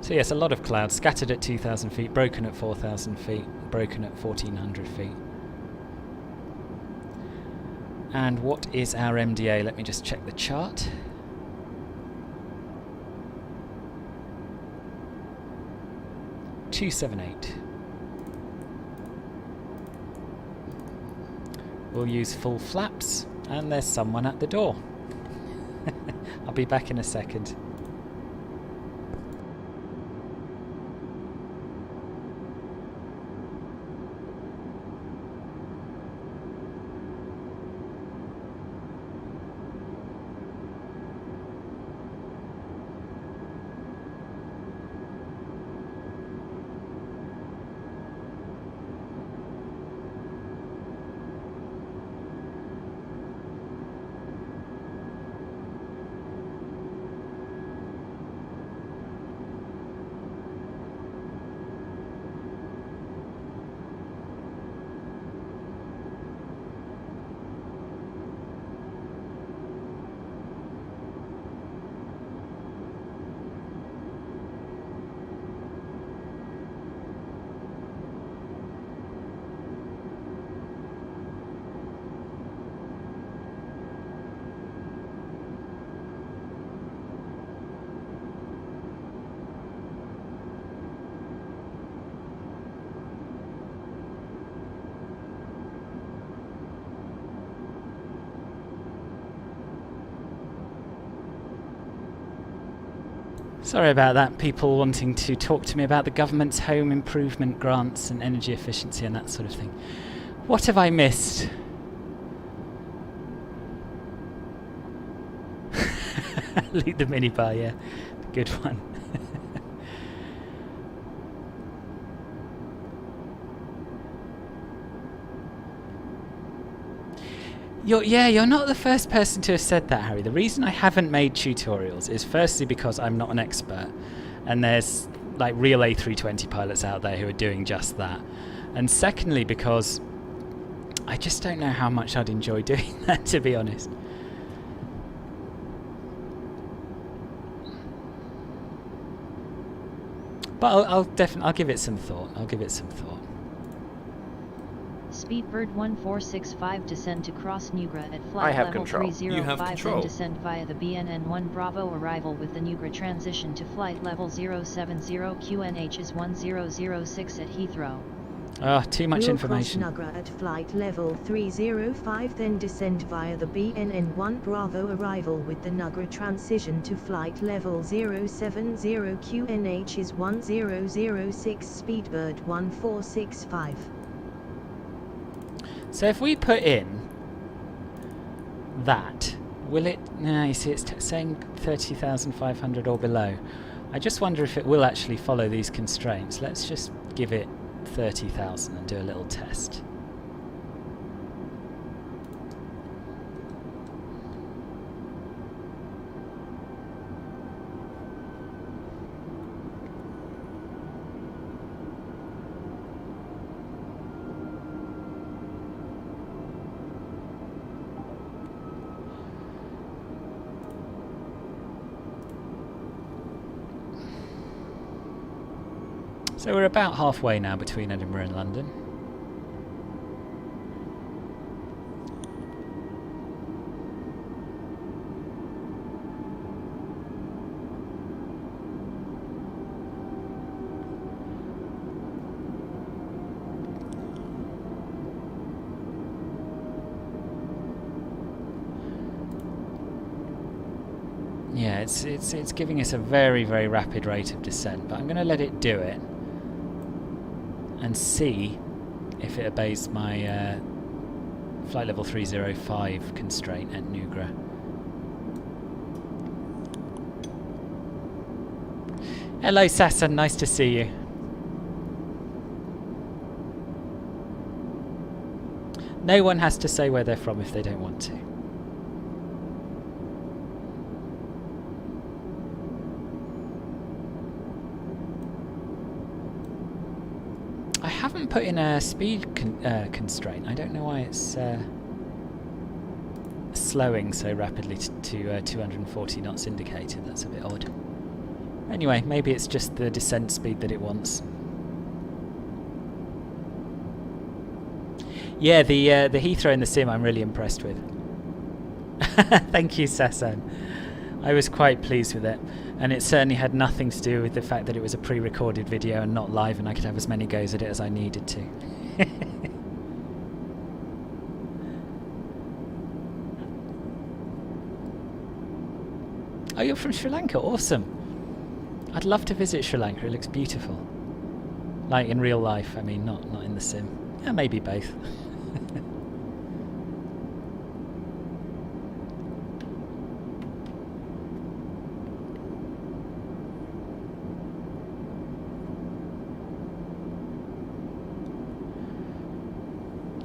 So yes, a lot of clouds scattered at 2,000 feet, broken at 4,000 feet, broken at 1,400 feet. And what is our MDA? Let me just check the chart. .278. We'll use full flaps, and there's someone at the door. I'll be back in a second. Sorry about that, people wanting to talk to me about the government's home improvement grants and energy efficiency and that sort of thing. What have I missed? Loot the minibar, yeah. Good one. You're not the first person to have said that, Harry. The reason I haven't made tutorials is firstly because I'm not an expert, and there's like real A320 pilots out there who are doing just that, and secondly because I just don't know how much I'd enjoy doing that, to be honest. But I'll give it some thought. I'll give it some thought. Speedbird 1465 descend to cross Nugra at flight level 305, then descend via the BNN1 Bravo arrival with the Nugra transition to flight level 070 QNH is 1006 at Heathrow. Ah, too much information. Cross Nugra at flight level 305, then descend via the BNN1 Bravo arrival with the Nugra transition to flight level 070 QNH is 1006 Speedbird 1465. So if we put in that, will it... No, you see it's saying 30,500 or below. I just wonder if it will actually follow these constraints. Let's just give it 30,000 and do a little test. So we're about halfway now between Edinburgh and London. Yeah, it's giving us a very, very rapid rate of descent, but I'm going to let it do it and see if it obeys my flight level 305 constraint at Nugra. Hello Sassan, nice to see you. No one has to say where they're from if they don't want to. I haven't put in a speed constraint. I don't know why it's slowing so rapidly to 240 knots indicated. That's a bit odd. Anyway, maybe it's just the descent speed that it wants. Yeah, the Heathrow in the sim I'm really impressed with. Thank you, Sasan. I was quite pleased with it, and it certainly had nothing to do with the fact that it was a pre-recorded video and not live, and I could have as many goes at it as I needed to. Oh, you're from Sri Lanka? Awesome. I'd love to visit Sri Lanka. It looks beautiful. Like in real life, I mean, not in the sim. Yeah, maybe both.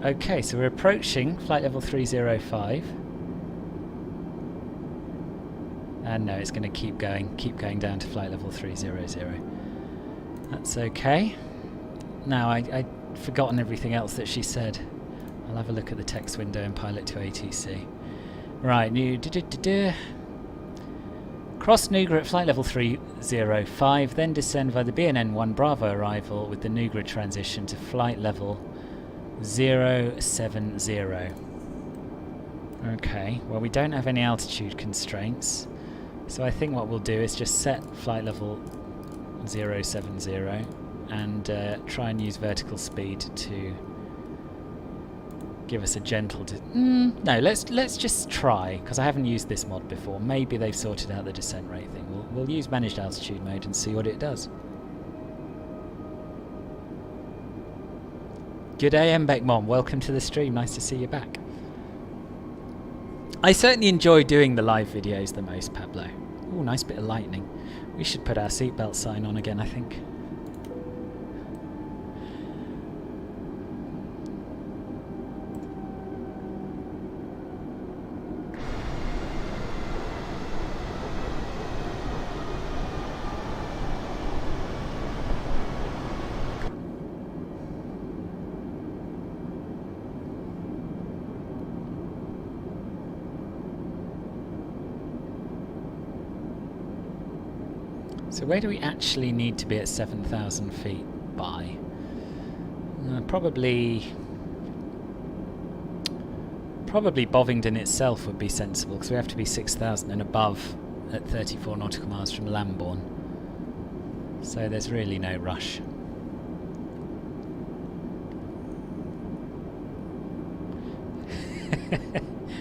Okay, so we're approaching flight level 305. And no, it's going to keep going down to flight level 300. That's okay. Now, I'd forgotten everything else that she said. I'll have a look at the text window and pilot to ATC. Right, new cross Nugra at flight level 305, then descend via the BNN1 Bravo arrival with the Nugra transition to flight level 070. Okay, well we don't have any altitude constraints, so I think what we'll do is just set flight level 070 and try and use vertical speed to give us a gentle... no, let's just try, because I haven't used this mod before. Maybe they've sorted out the descent rate thing. We'll use managed altitude mode and see what it does. Good day, Mbek Mom. Welcome to the stream. Nice to see you back. I certainly enjoy doing the live videos the most, Pablo. Ooh, nice bit of lightning. We should put our seatbelt sign on again, I think. So where do we actually need to be at 7,000 feet by? Probably Bovingdon itself would be sensible, because we have to be 6,000 and above at 34 nautical miles from Lambourne. So there's really no rush.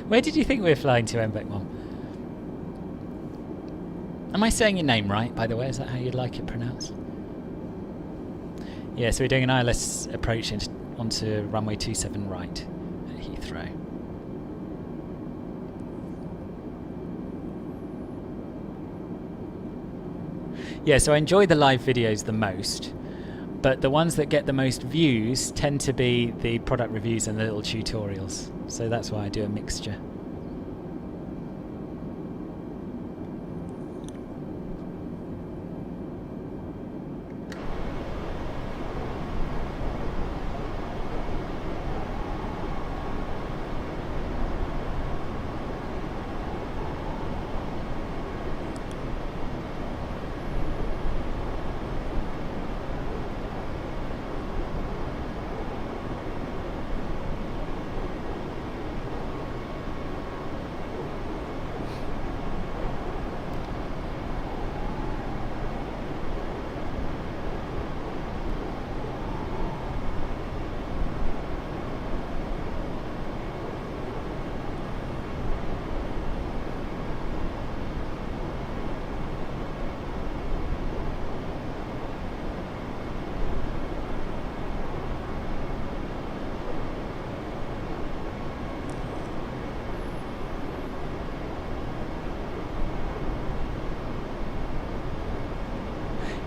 Where did you think we were flying to, Mbek Mom? Am I saying your name right, by the way? Is that how you'd like it pronounced? Yeah, so we're doing an ILS approach onto runway 27 right at Heathrow. Yeah, so I enjoy the live videos the most, but the ones that get the most views tend to be the product reviews and the little tutorials. So that's why I do a mixture.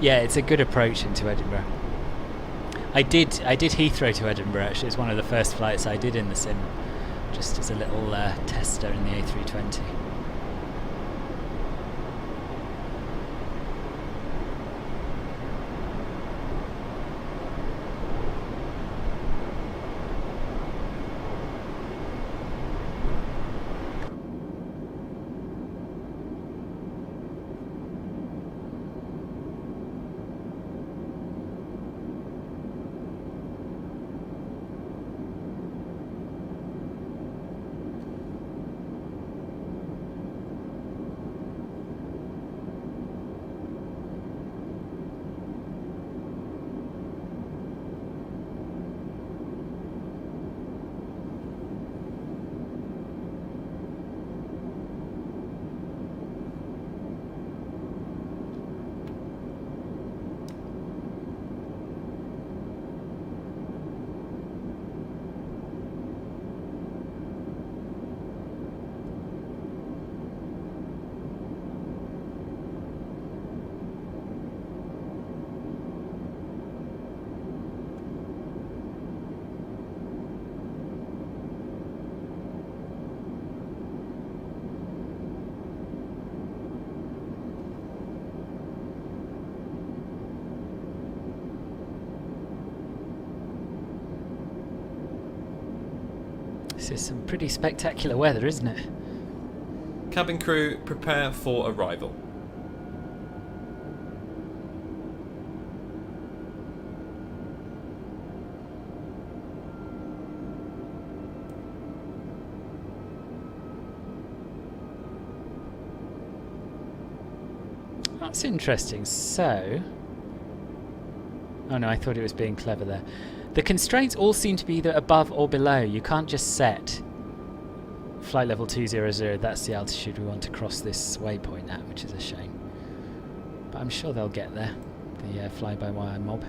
Yeah, it's a good approach into Edinburgh. I did Heathrow to Edinburgh, actually. It's one of the first flights I did in the sim, just as a little tester in the A320. This is some pretty spectacular weather, isn't it? Cabin crew, prepare for arrival. That's interesting. So... Oh no, I thought it was being clever there. The constraints all seem to be either above or below. You can't just set flight level 200, that's the altitude we want to cross this waypoint at, which is a shame. But I'm sure they'll get there, the fly-by-wire mob.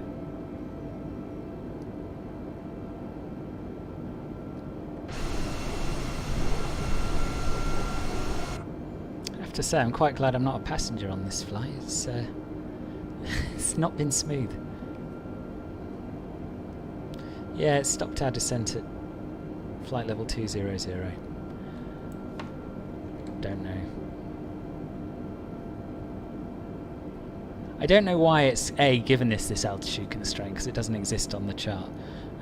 I have to say, I'm quite glad I'm not a passenger on this flight. It's, it's not been smooth. Yeah, it stopped our descent at flight level 200. Don't know. I don't know why it's A, given this altitude constraint, because it doesn't exist on the chart,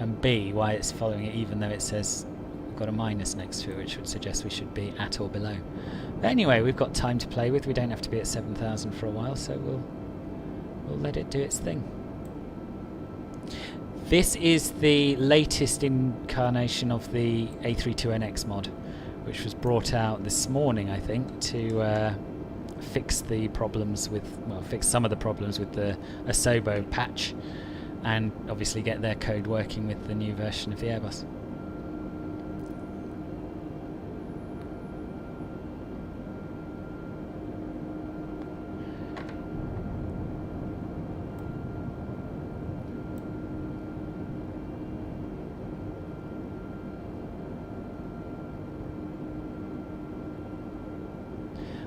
and B, why it's following it even though it says we've got a minus next to it, which would suggest we should be at or below. But anyway, we've got time to play with. We don't have to be at 7,000 for a while, so we'll let it do its thing. This is the latest incarnation of the A320 mod, which was brought out this morning, I think, to fix the problems with, well, fix some of the problems with the Asobo patch, and obviously get their code working with the new version of the Airbus.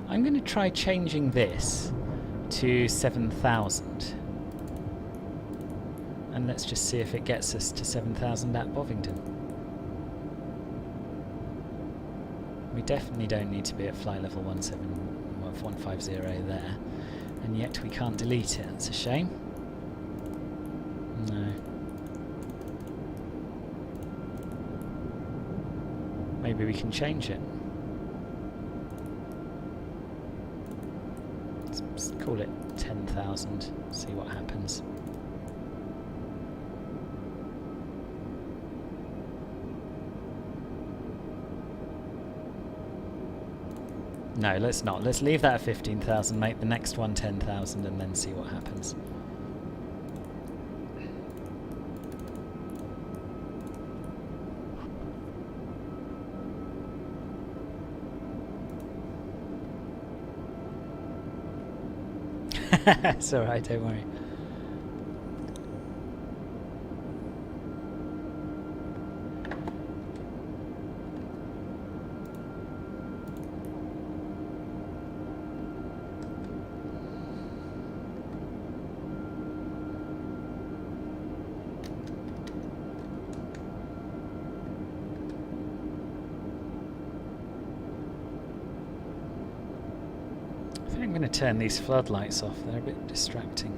I'm going to try changing this to 7,000. And let's just see if it gets us to 7,000 at Bovington. We definitely don't need to be at flight level 150 there. And yet we can't delete it. That's a shame. No. Maybe we can change it. Let's call it 10,000, see what happens. No, let's not. Let's leave that at 15,000, make the next one 10,000 and then see what happens. It's alright, don't worry. I'm going to turn these floodlights off, they're a bit distracting.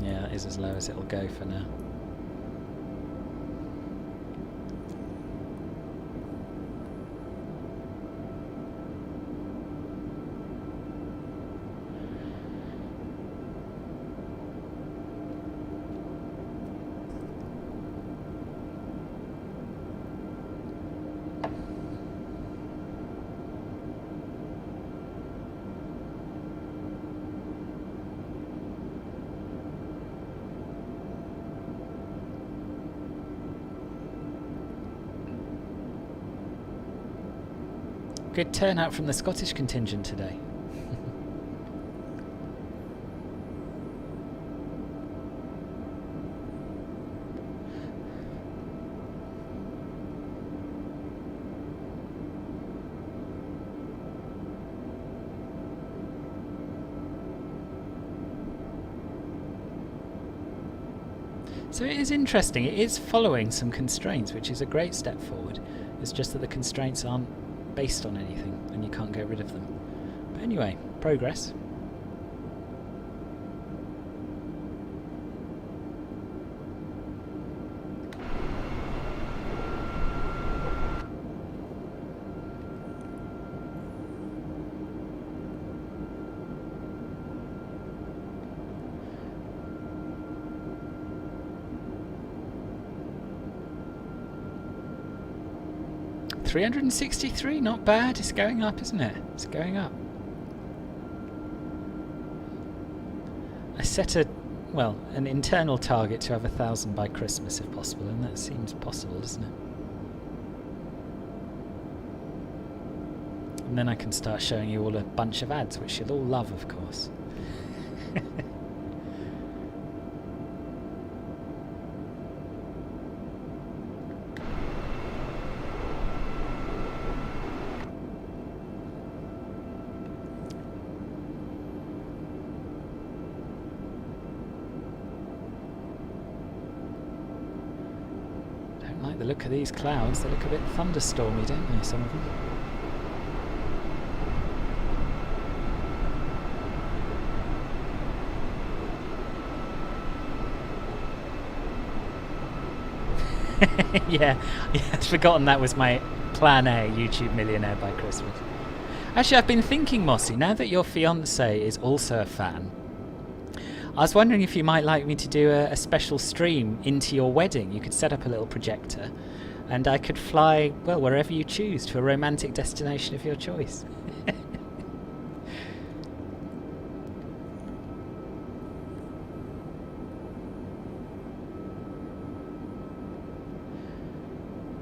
Yeah, that is as low as it'll go for now. Good turnout from the Scottish contingent today. So it is interesting, it is following some constraints, which is a great step forward. It's just that the constraints aren't based on anything and you can't get rid of them. But anyway, progress. 363, not bad. It's going up, isn't it? It's going up. I set an internal target to have 1,000 by Christmas if possible, and that seems possible, doesn't it? And then I can start showing you all a bunch of ads, which you'll all love, of course. Don't like the look of these clouds. They look a bit thunderstormy, don't they, some of them? Yeah, I'd forgotten that was my plan A, YouTube millionaire by Christmas. Actually, I've been thinking, Mossy, now that your fiancé is also a fan, I was wondering if you might like me to do a special stream into your wedding. You could set up a little projector and I could fly, well, wherever you choose, to a romantic destination of your choice.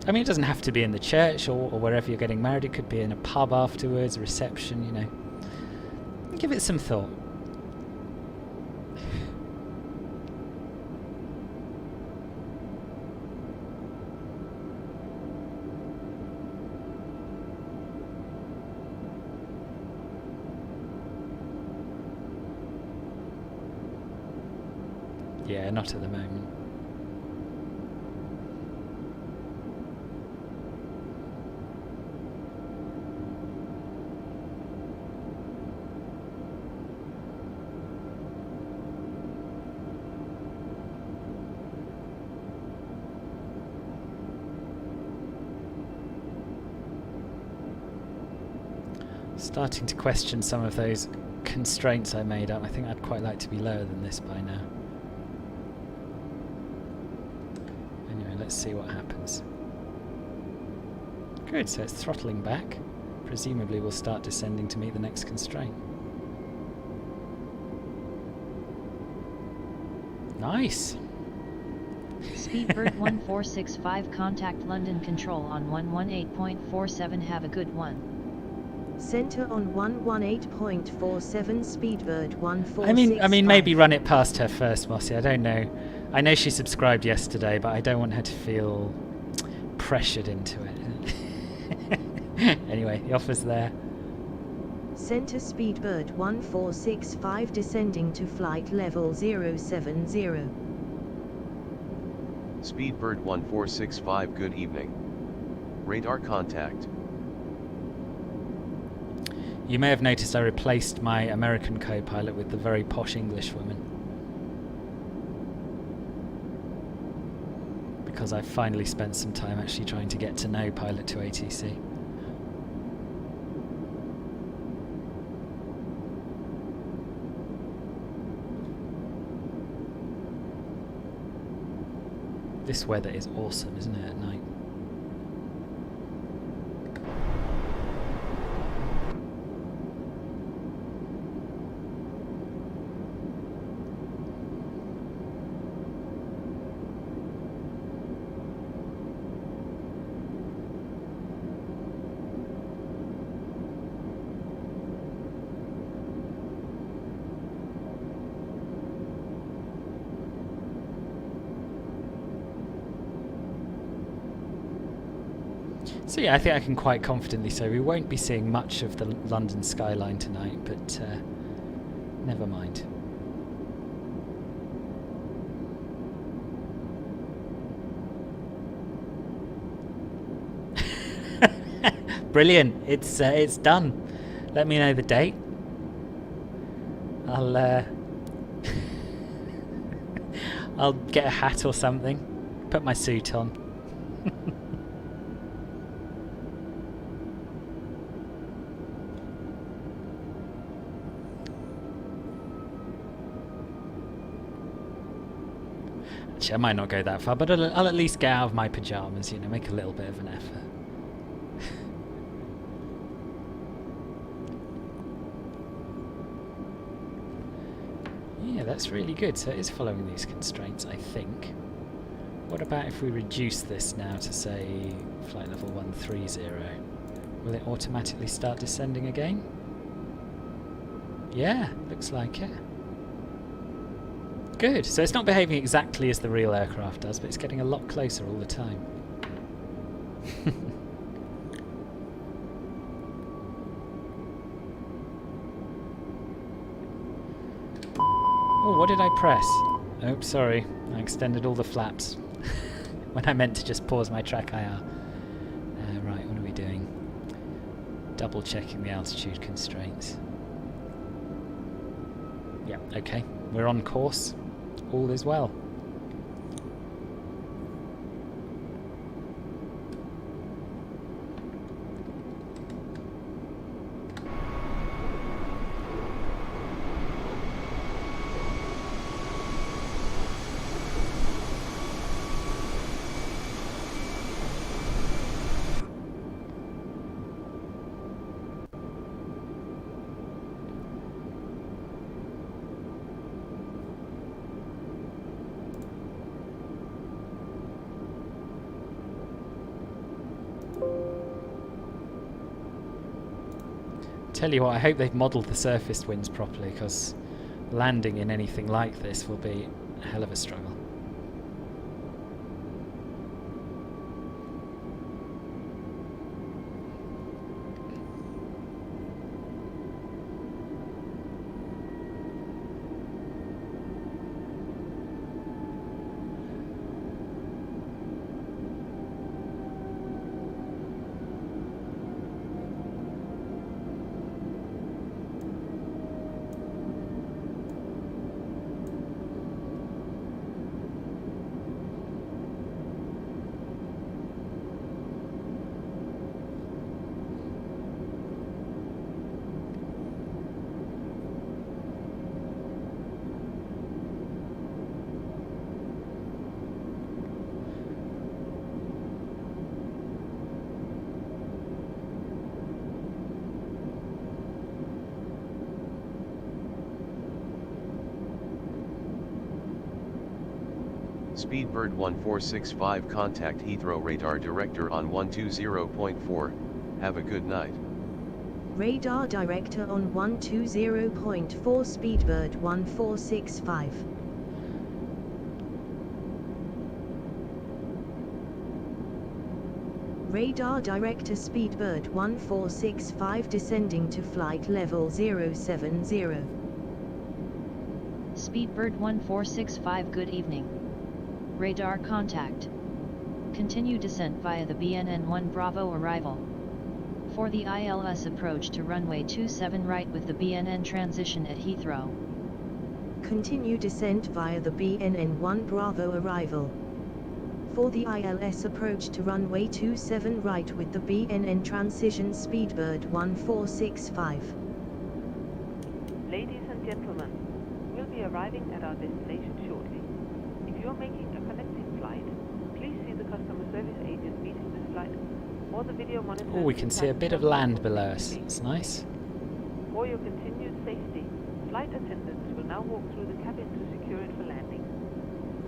I mean, it doesn't have to be in the church or wherever you're getting married. It could be in a pub afterwards, a reception, you know. Give it some thought. Yeah, not at the moment. Starting to question some of those constraints I made up. I think I'd quite like to be lower than this by now. Anyway, let's see what happens. Good, so it's throttling back. Presumably we'll start descending to meet the next constraint. Nice! Speedbird 1465, contact London Control on 118.47. Have a good one. Center on 118.47, Speedbird 1465. I mean, maybe run it past her first, Mossy. I don't know. I know she subscribed yesterday, but I don't want her to feel pressured into it. Anyway, the offer's there. Center Speedbird 1465 descending to flight level 070. Speedbird 1465, good evening. Radar contact. You may have noticed I replaced my American co-pilot with the very posh English woman. Because I finally spent some time actually trying to get to know Pilot to ATC. This weather is awesome, isn't it, at night? So yeah, I think I can quite confidently say we won't be seeing much of the London skyline tonight, but never mind. Brilliant! It's done. Let me know the date. I'll get a hat or something. Put my suit on. I might not go that far, but I'll at least get out of my pyjamas, you know, make a little bit of an effort. Yeah, that's really good. So it is following these constraints, I think. What about if we reduce this now to, say, flight level 130? Will it automatically start descending again? Yeah, looks like it. Good. So it's not behaving exactly as the real aircraft does, but it's getting a lot closer all the time. Oh, what did I press? Oh, sorry. I extended all the flaps when I meant to just pause my track IR. Right, what are we doing? Double checking the altitude constraints. Yeah, okay. We're on course. All is well. Tell you what, I hope they've modelled the surface winds properly, because landing in anything like this will be a hell of a struggle. Speedbird 1465, contact Heathrow Radar Director on 120.4, have a good night. Radar Director on 120.4, Speedbird 1465. Radar Director Speedbird 1465 descending to flight level 070. Speedbird 1465, good evening. Radar contact. Continue descent via the BNN1 Bravo arrival. For the ILS approach to runway 27 right with the BNN transition at Heathrow. Continue descent via the BNN1 Bravo arrival. For the ILS approach to runway 27 right with the BNN transition, Speedbird 1465. Ladies and gentlemen, we'll be arriving at our destination shortly. If you're making a connecting flight, please see the customer service agent meeting this flight or the video monitor. Oh, we can see a bit of land below us. It's nice. For your continued safety, flight attendants will now walk through the cabin to secure it for landing.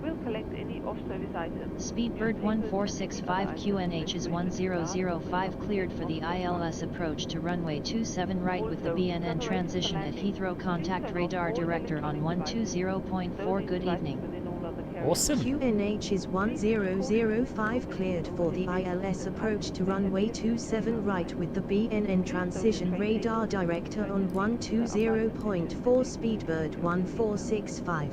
We'll collect any off-service items. Speedbird 1465 QNH is 1005 cleared for the ILS approach to runway 27 right with the BNN transition at Heathrow. Contact Radar Director on 120.4. Good evening. Awesome. QNH is 1005 cleared for the ILS approach to runway 27 right with the BNN transition. Radar Director on 120.4, Speedbird 1465.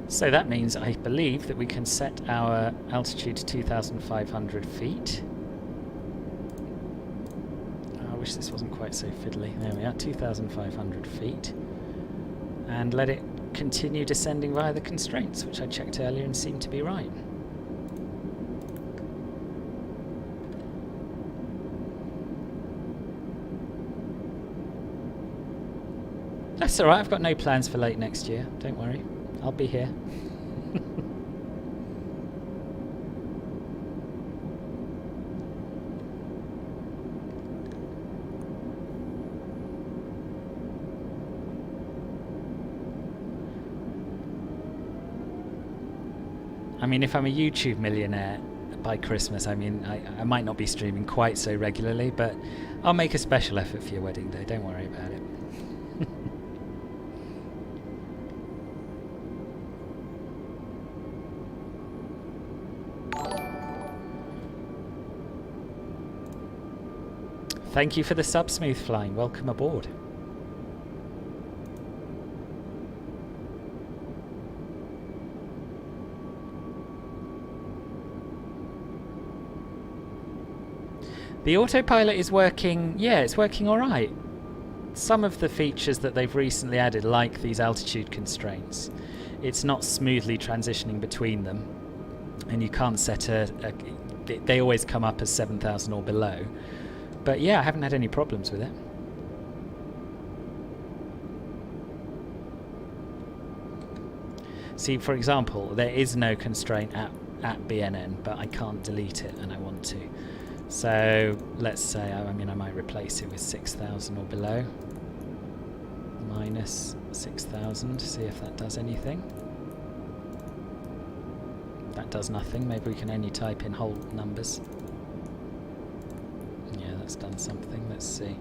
So that means, I believe, that we can set our altitude to 2,500 feet. I wish this wasn't quite so fiddly. There we are, 2,500 feet. And let it continue descending via the constraints, which I checked earlier and seemed to be right. That's alright, I've got no plans for late next year, don't worry. I'll be here. I mean, if I'm a YouTube millionaire by Christmas, I mean, I might not be streaming quite so regularly, but I'll make a special effort for your wedding day. Don't worry about it. Thank you for the sub, Smooth Flying. Welcome aboard. The autopilot is working, yeah, it's working alright. Some of the features that they've recently added, like these altitude constraints, it's not smoothly transitioning between them, and you can't set they always come up as 7,000 or below. But yeah, I haven't had any problems with it. See, for example, there is no constraint at BNN, but I can't delete it, and I want to. So let's say, I mean, I might replace it with 6,000 or below. Minus 6,000, see if that does anything. That does nothing. Maybe we can only type in whole numbers. Yeah, that's done something. Let's see.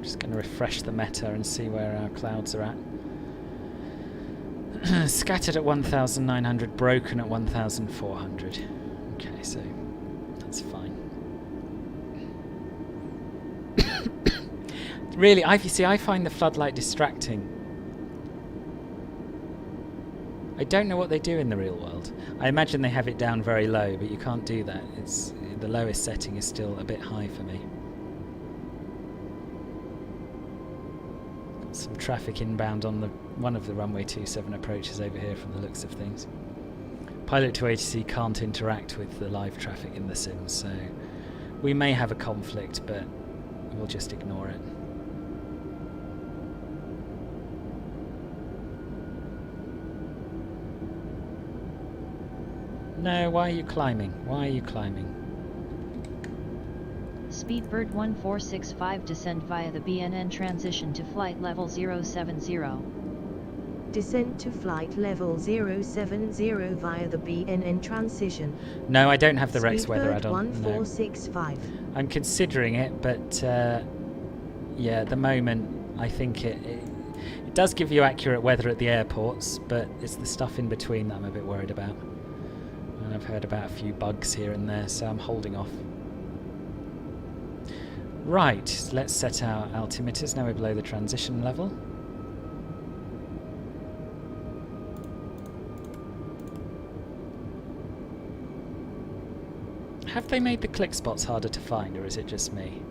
Just going to refresh the meta and see where our clouds are at. Scattered at 1,900, broken at 1,400. Okay, so that's fine. Really, I find the floodlight distracting. I don't know what they do in the real world. I imagine they have it down very low, but you can't do that. It's the lowest setting is still a bit high for me. Some traffic inbound on one of the runway 27 approaches over here from the looks of things. Pilot to ATC can't interact with the live traffic in the sim, so we may have a conflict, but we'll just ignore it. No, why are you climbing? Why are you climbing? Speedbird 1465 descend via the BNN transition to flight level 070. Descent to flight level 070 via the BNN transition. No, I don't have the Rex weather add-on. 1465. No. I'm considering it, but yeah, at the moment I think it does give you accurate weather at the airports, but it's the stuff in between that I'm a bit worried about. And I've heard about a few bugs here and there, so I'm holding off. Right, let's set our altimeters. Now we're below the transition level. Have they made the click spots harder to find, or is it just me?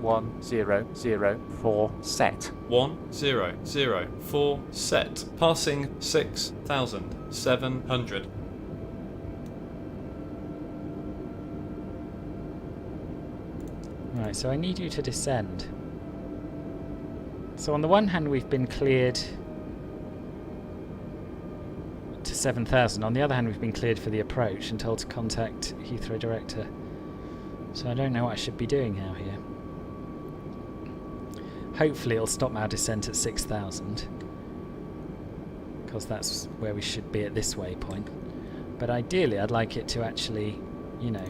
1004 set. 1004 set. Passing 6,700. Right, so I need you to descend. So on the one hand we've been cleared to 7,000. On the other hand we've been cleared for the approach and told to contact Heathrow Director. So I don't know what I should be doing now here. Hopefully it'll stop our descent at 6,000. Because that's where we should be at this waypoint. But ideally I'd like it to actually, you know,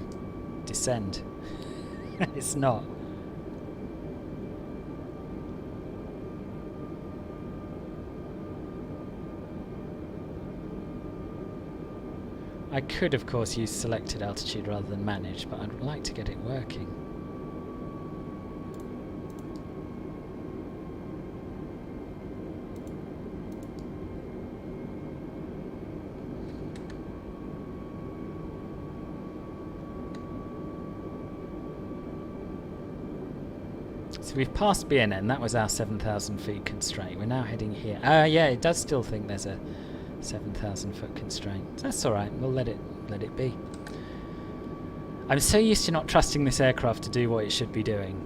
descend. It's not. I could, of course, use selected altitude rather than managed, but I'd like to get it working. So we've passed BNN, that was our 7,000 feet constraint. We're now heading here. Yeah, it does still think there's a 7,000 foot constraint. That's alright, we'll let it be. I'm so used to not trusting this aircraft to do what it should be doing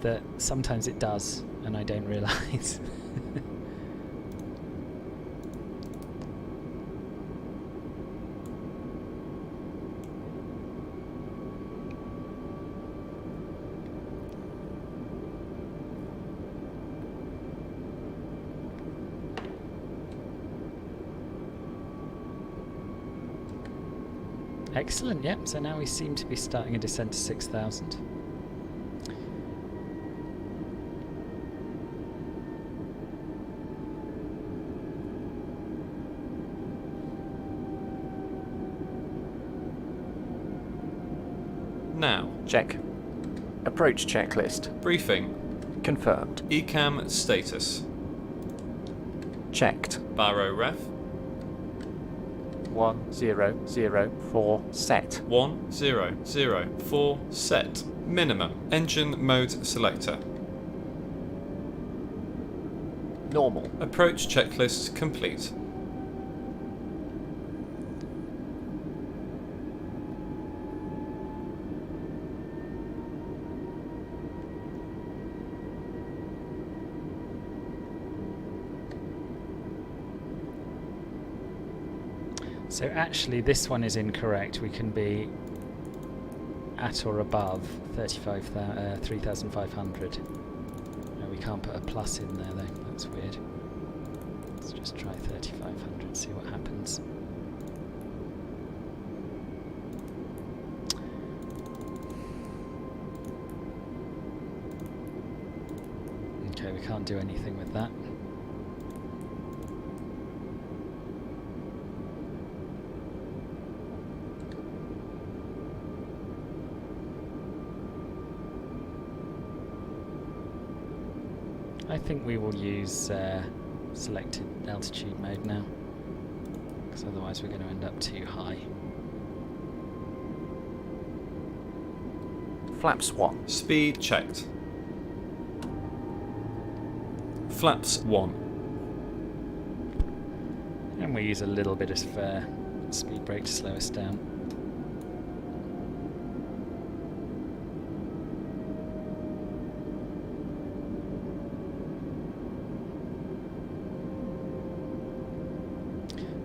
that sometimes it does and I don't realise. Excellent, yep. So now we seem to be starting a descent to 6,000. Now. Check. Approach checklist. Briefing. Confirmed. ECAM status. Checked. Baro ref. 1004 set. 1004 set. Minimum. Engine mode selector. Normal. Approach checklist complete. So actually this one is incorrect. We can be at or above 3,500. No, we can't put a plus in there though. That's weird. Let's just try 3,500, see what happens. Okay, we can't do anything with that. I think we will use selected altitude mode now, because otherwise we're going to end up too high. Flaps 1. Speed checked. Flaps 1. And we use a little bit of speed brake to slow us down.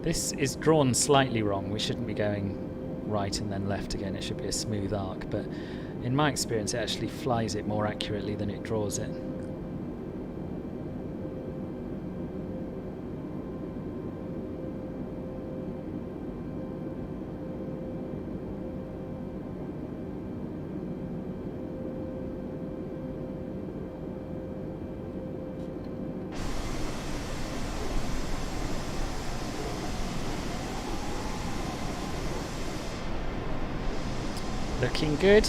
This is drawn slightly wrong. We shouldn't be going right and then left again. It should be a smooth arc, but in my experience it actually flies it more accurately than it draws it. Looking good.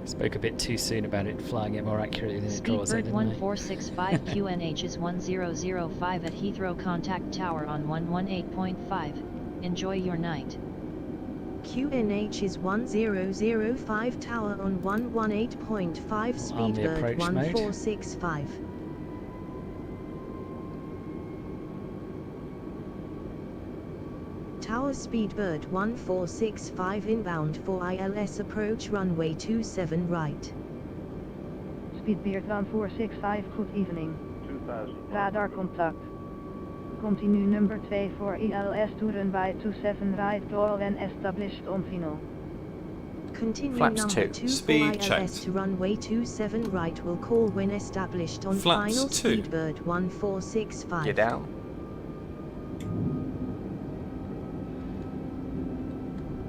Spoke a bit too soon about it flying it more accurately than it draws it, Speedbird didn't I? 1465 QNH is 1005 at Heathrow Contact Tower on 118.5. Enjoy your night. QNH is 1005 Tower on 118.5. Speedbird 1465. Tower Speedbird 1465 inbound for ILS approach runway 27 right. Speedbird 1465, good evening. 2000. Radar contact. Continue number 2 for ILS to runway 27 right door when established on final. Continue Flaps number 2. 2 Speed for ILS to runway 27 right will call when established on Flaps final. 2. Speedbird 1465. Gear down.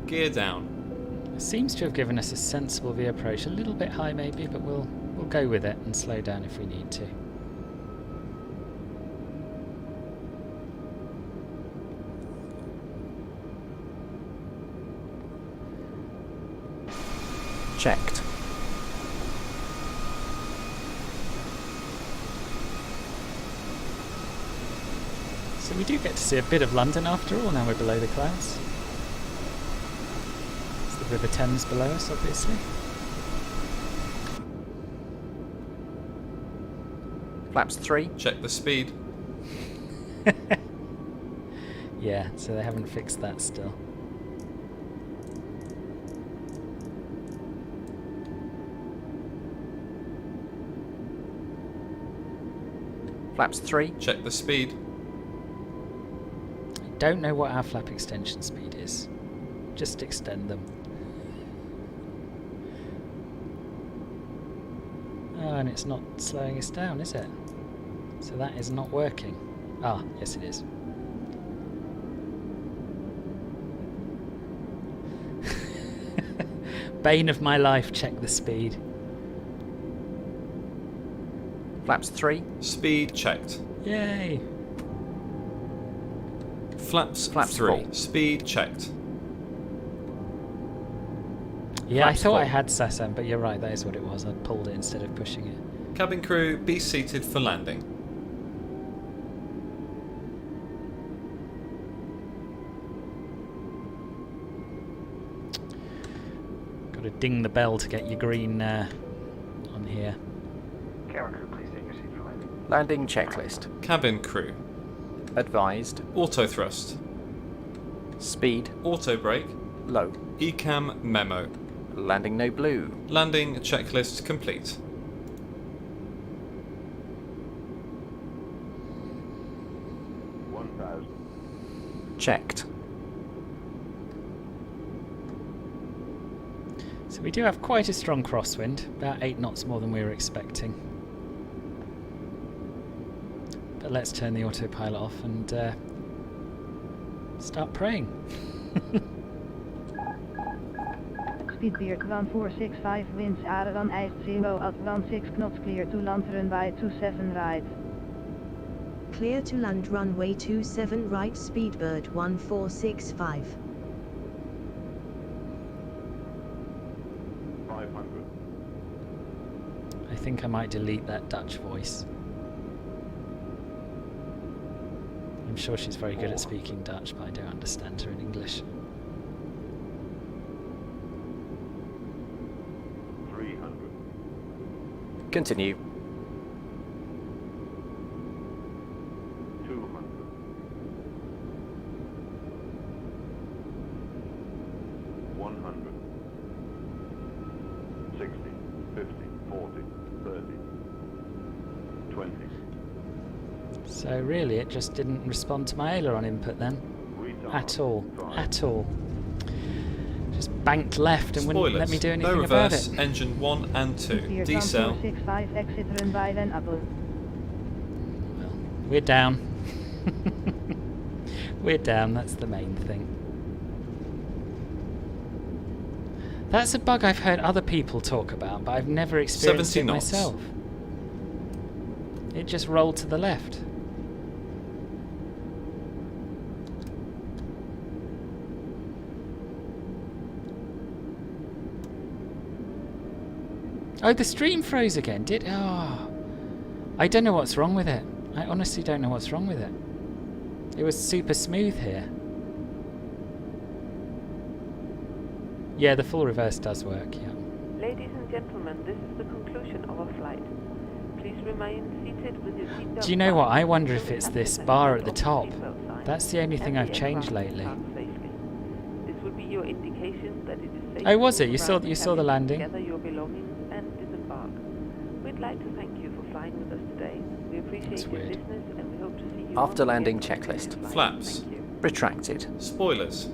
Gear down. It seems to have given us a sensible V approach, a little bit high maybe, but we'll go with it and slow down if we need to. Checked. So we do get to see a bit of London after all, now we're below the clouds. It's the River Thames below us, obviously. Flaps 3. Check the speed. Yeah, so they haven't fixed that still. Flaps 3. Check the speed. I don't know what our flap extension speed is. Just extend them. Oh, and it's not slowing us down, is it? So that is not working. Ah, yes it is. Bane of my life, check the speed. Flaps 3. Speed checked. Yay! Flaps 3. 4. Speed checked. Yeah, Flaps I thought 4. I had SASM, but you're right, that is what it was. I pulled it instead of pushing it. Cabin crew, be seated for landing. Got to ding the bell to get your green on here. Cabin crew, please take your seat for landing. Landing checklist. Cabin crew. Advised. Auto thrust. Speed. Auto brake. Low. ECAM memo. Landing no blue. Landing checklist complete. Checked. So we do have quite a strong crosswind, about 8 knots more than we were expecting. But let's turn the autopilot off and start praying. Speedbeard 1465 winds are on 80 at 16 knots, clear to land runway 27 right. Clear to land runway 27 right, Speedbird 1465. 500. I think I might delete that Dutch voice. I'm sure she's very good at speaking Dutch, but I don't understand her in English. 300. Continue. 200. 100. 60. 50. 40. 30. 20. So really it just didn't respond to my aileron input then. At all. At all. Just banked left and wouldn't let me do anything no about reverse, it. engine 1 and 2. Decel. 1465 exit runway then upper. Well, we're down. We're down, that's the main thing. That's a bug I've heard other people talk about, but I've never experienced 70 it knots. myself. It just rolled to the left. Oh, the stream froze again, did it? Oh. I don't know what's wrong with it. I honestly don't know what's wrong with it. It was super smooth here. Yeah, the full reverse does work, yeah. Ladies and gentlemen, this is the conclusion of our flight. Please remain seated with your seatbelt. Do you know what? I wonder if it's this bar at the top. That's the only thing I've changed lately. This would be your indication that it is safe. Oh, was it? You saw the landing? Gather your belongings and disembark. We'd like to thank you for flying with us today. We appreciate your business and we hope to see you. After landing checklist. Flaps. Retracted. Spoilers.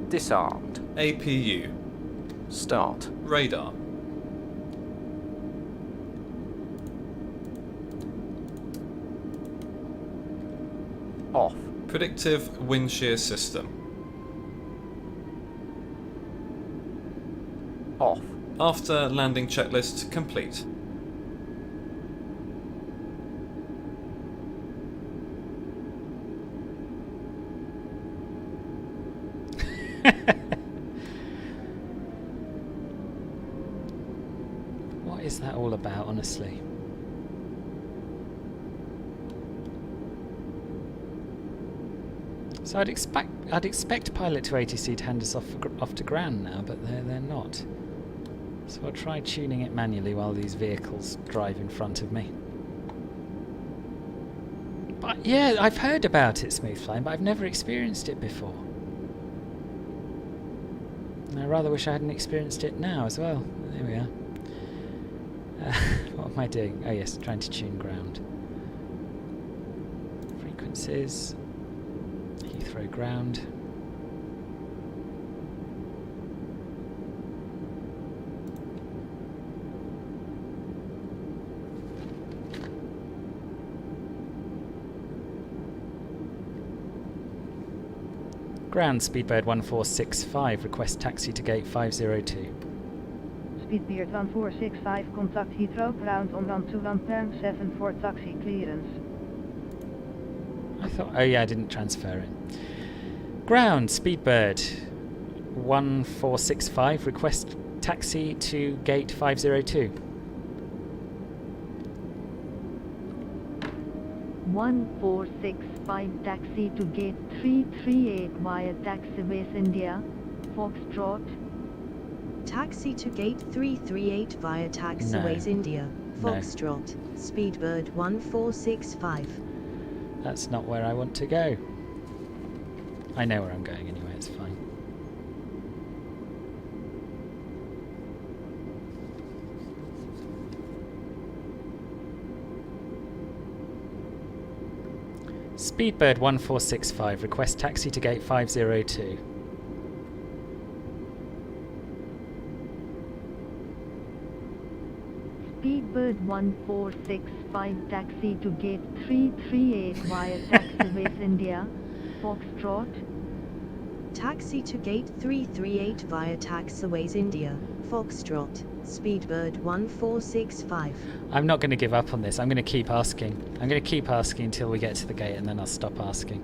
Disarmed. APU. Start. Radar. Off. Predictive wind shear system. Off. After landing checklist complete. What is that all about, honestly? So I'd expect pilot to ATC to hand us off to ground now, but they're not. So I'll try tuning it manually while these vehicles drive in front of me. But yeah, I've heard about it, smooth flying, but I've never experienced it before. And I rather wish I hadn't experienced it now as well. There we are. What am I doing? Oh yes, trying to tune ground. Frequencies. Heathrow ground. Ground, Speedbird 1465, request taxi to gate 502. Speedbird 1465, contact Heathrow ground on run to runway 7 for taxi clearance. I thought, oh yeah, I didn't transfer it. Ground, Speedbird 1465, request taxi to gate 502. 1465 taxi to gate 338 via Taxiways India, Foxtrot. Taxi to gate 338 via Taxiways India, Foxtrot, Speedbird 1465. That's not where I want to go. I know where I'm going anyway, it's fine. Speedbird 1465, request taxi to gate 502. Speedbird 1465 taxi to gate 338 via Taxiways India, Foxtrot. Taxi to gate 338 via Taxiways India, Foxtrot, Speedbird 1465. I'm not going to give up on this. I'm going to keep asking. I'm going to keep asking until we get to the gate and then I'll stop asking.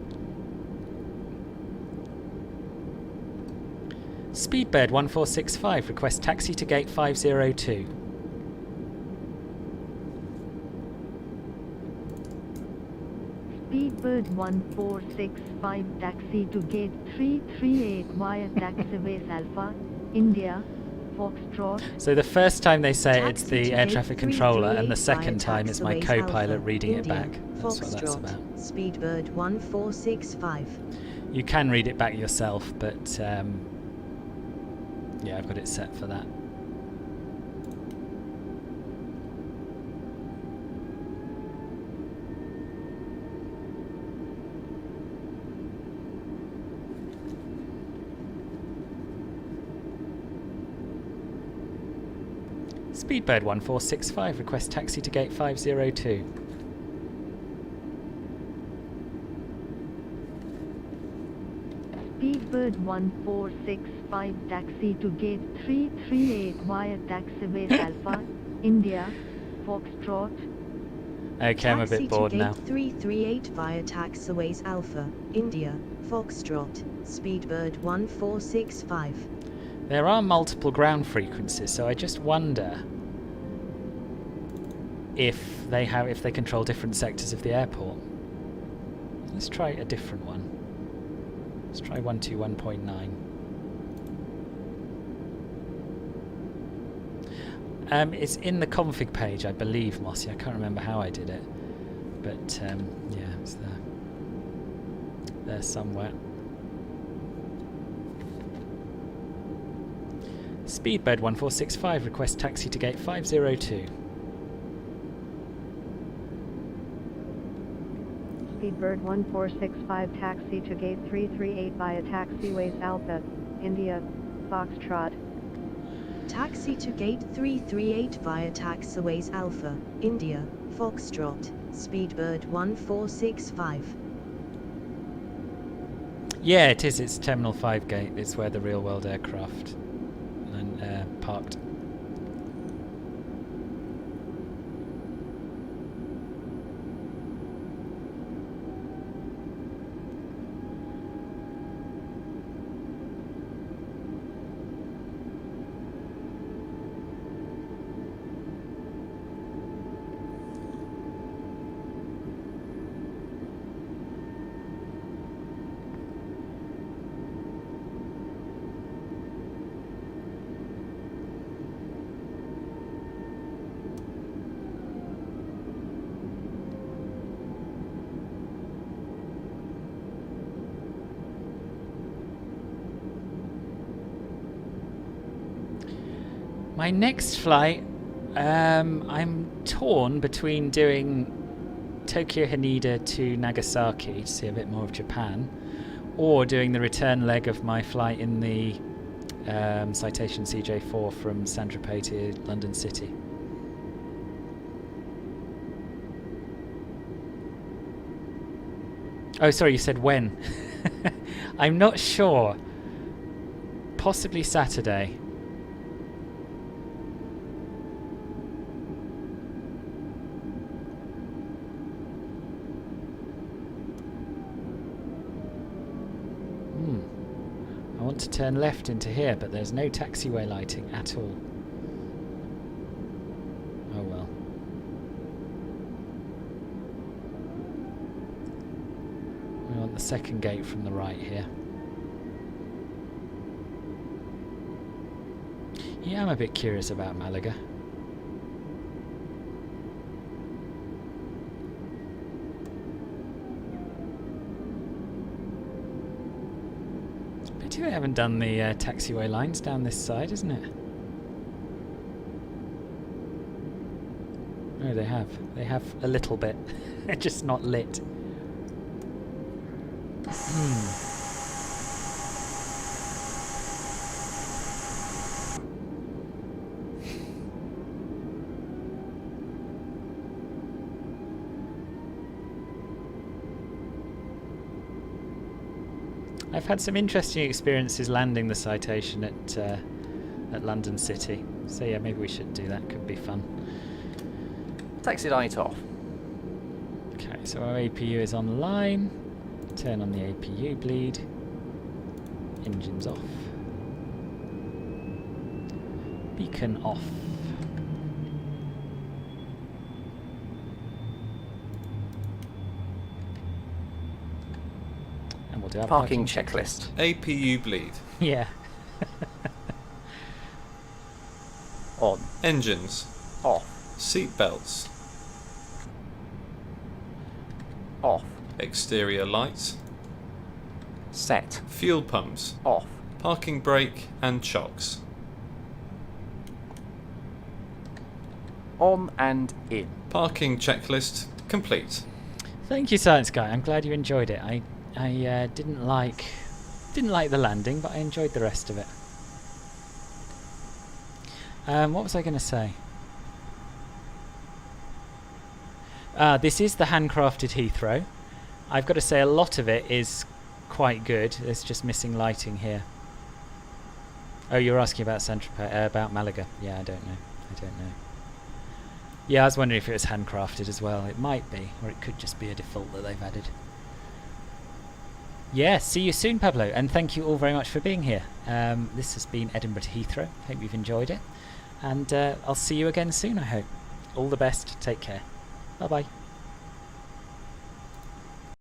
Speedbird 1465, request taxi to gate 502. Speedbird 1465 taxi to gate 338 via Taxiways Alpha, India, Foxtrot. So the first time they say it's the air traffic controller and the second time it's my co-pilot reading it back. That's what that's about. Speedbird 1465. You can read it back yourself, but yeah, I've got it set for that. Speedbird 1465, request taxi to gate 502. Speedbird 1465 taxi to gate 338 via Taxiways Alpha, India, Foxtrot. Okay, I'm a bit bored now. Taxi to gate 338 via Taxiways Alpha, India, Foxtrot, Speedbird 1465. There are multiple ground frequencies, so I just wonder if they control different sectors of the airport. Let's try a different one. Let's try 121.9. It's in the config page, I believe, Mossy. I can't remember how I did it, but yeah, it's there somewhere. Speedbird 1465, request taxi to gate 502. Speedbird 1465 taxi to gate 338 via Taxiways Alpha, India, Foxtrot. Taxi to gate 338 via Taxiways Alpha, India, Foxtrot, Speedbird 1465. Yeah, it is. It's Terminal 5 gate. It's where the real world aircraft parked. My next flight, I'm torn between doing Tokyo Haneda to Nagasaki to see a bit more of Japan, or doing the return leg of my flight in the Citation CJ4 from Saint-Tropez to London City. Oh, sorry, you said when. I'm not sure. Possibly Saturday. I want to turn left into here, but there's no taxiway lighting at all. Oh well. We want the second gate from the right here. Yeah, I'm a bit curious about Malaga. Pity they haven't done the taxiway lines down this side, isn't it? No, they have. They have a little bit. They're just not lit. I've had some interesting experiences landing the Citation at London City, so yeah, maybe we should do that. Could be fun. Taxi light off. Okay, so our APU is online. Turn on the APU bleed. Engines off. Beacon off. And we'll do our parking checklist. APU bleed. Yeah. On. Engines. Off. Seat belts. Off. Exterior lights. Set. Fuel pumps. Off. Parking brake and chocks. On and in. Parking checklist complete. Thank you, Science Guy. I'm glad you enjoyed it. I didn't like the landing, but I enjoyed the rest of it. What was I going to say? This is the handcrafted Heathrow. I've got to say a lot of it is quite good. It's just missing lighting here. Oh, you're asking about Saint-Tropez, about Malaga. Yeah, I don't know. Yeah, I was wondering if it was handcrafted as well. It might be, or it could just be a default that they've added. Yeah, see you soon, Pablo, and thank you all very much for being here. This has been Edinburgh to Heathrow. Hope you've enjoyed it, and I'll see you again soon, I hope. All the best. Take care. Bye-bye.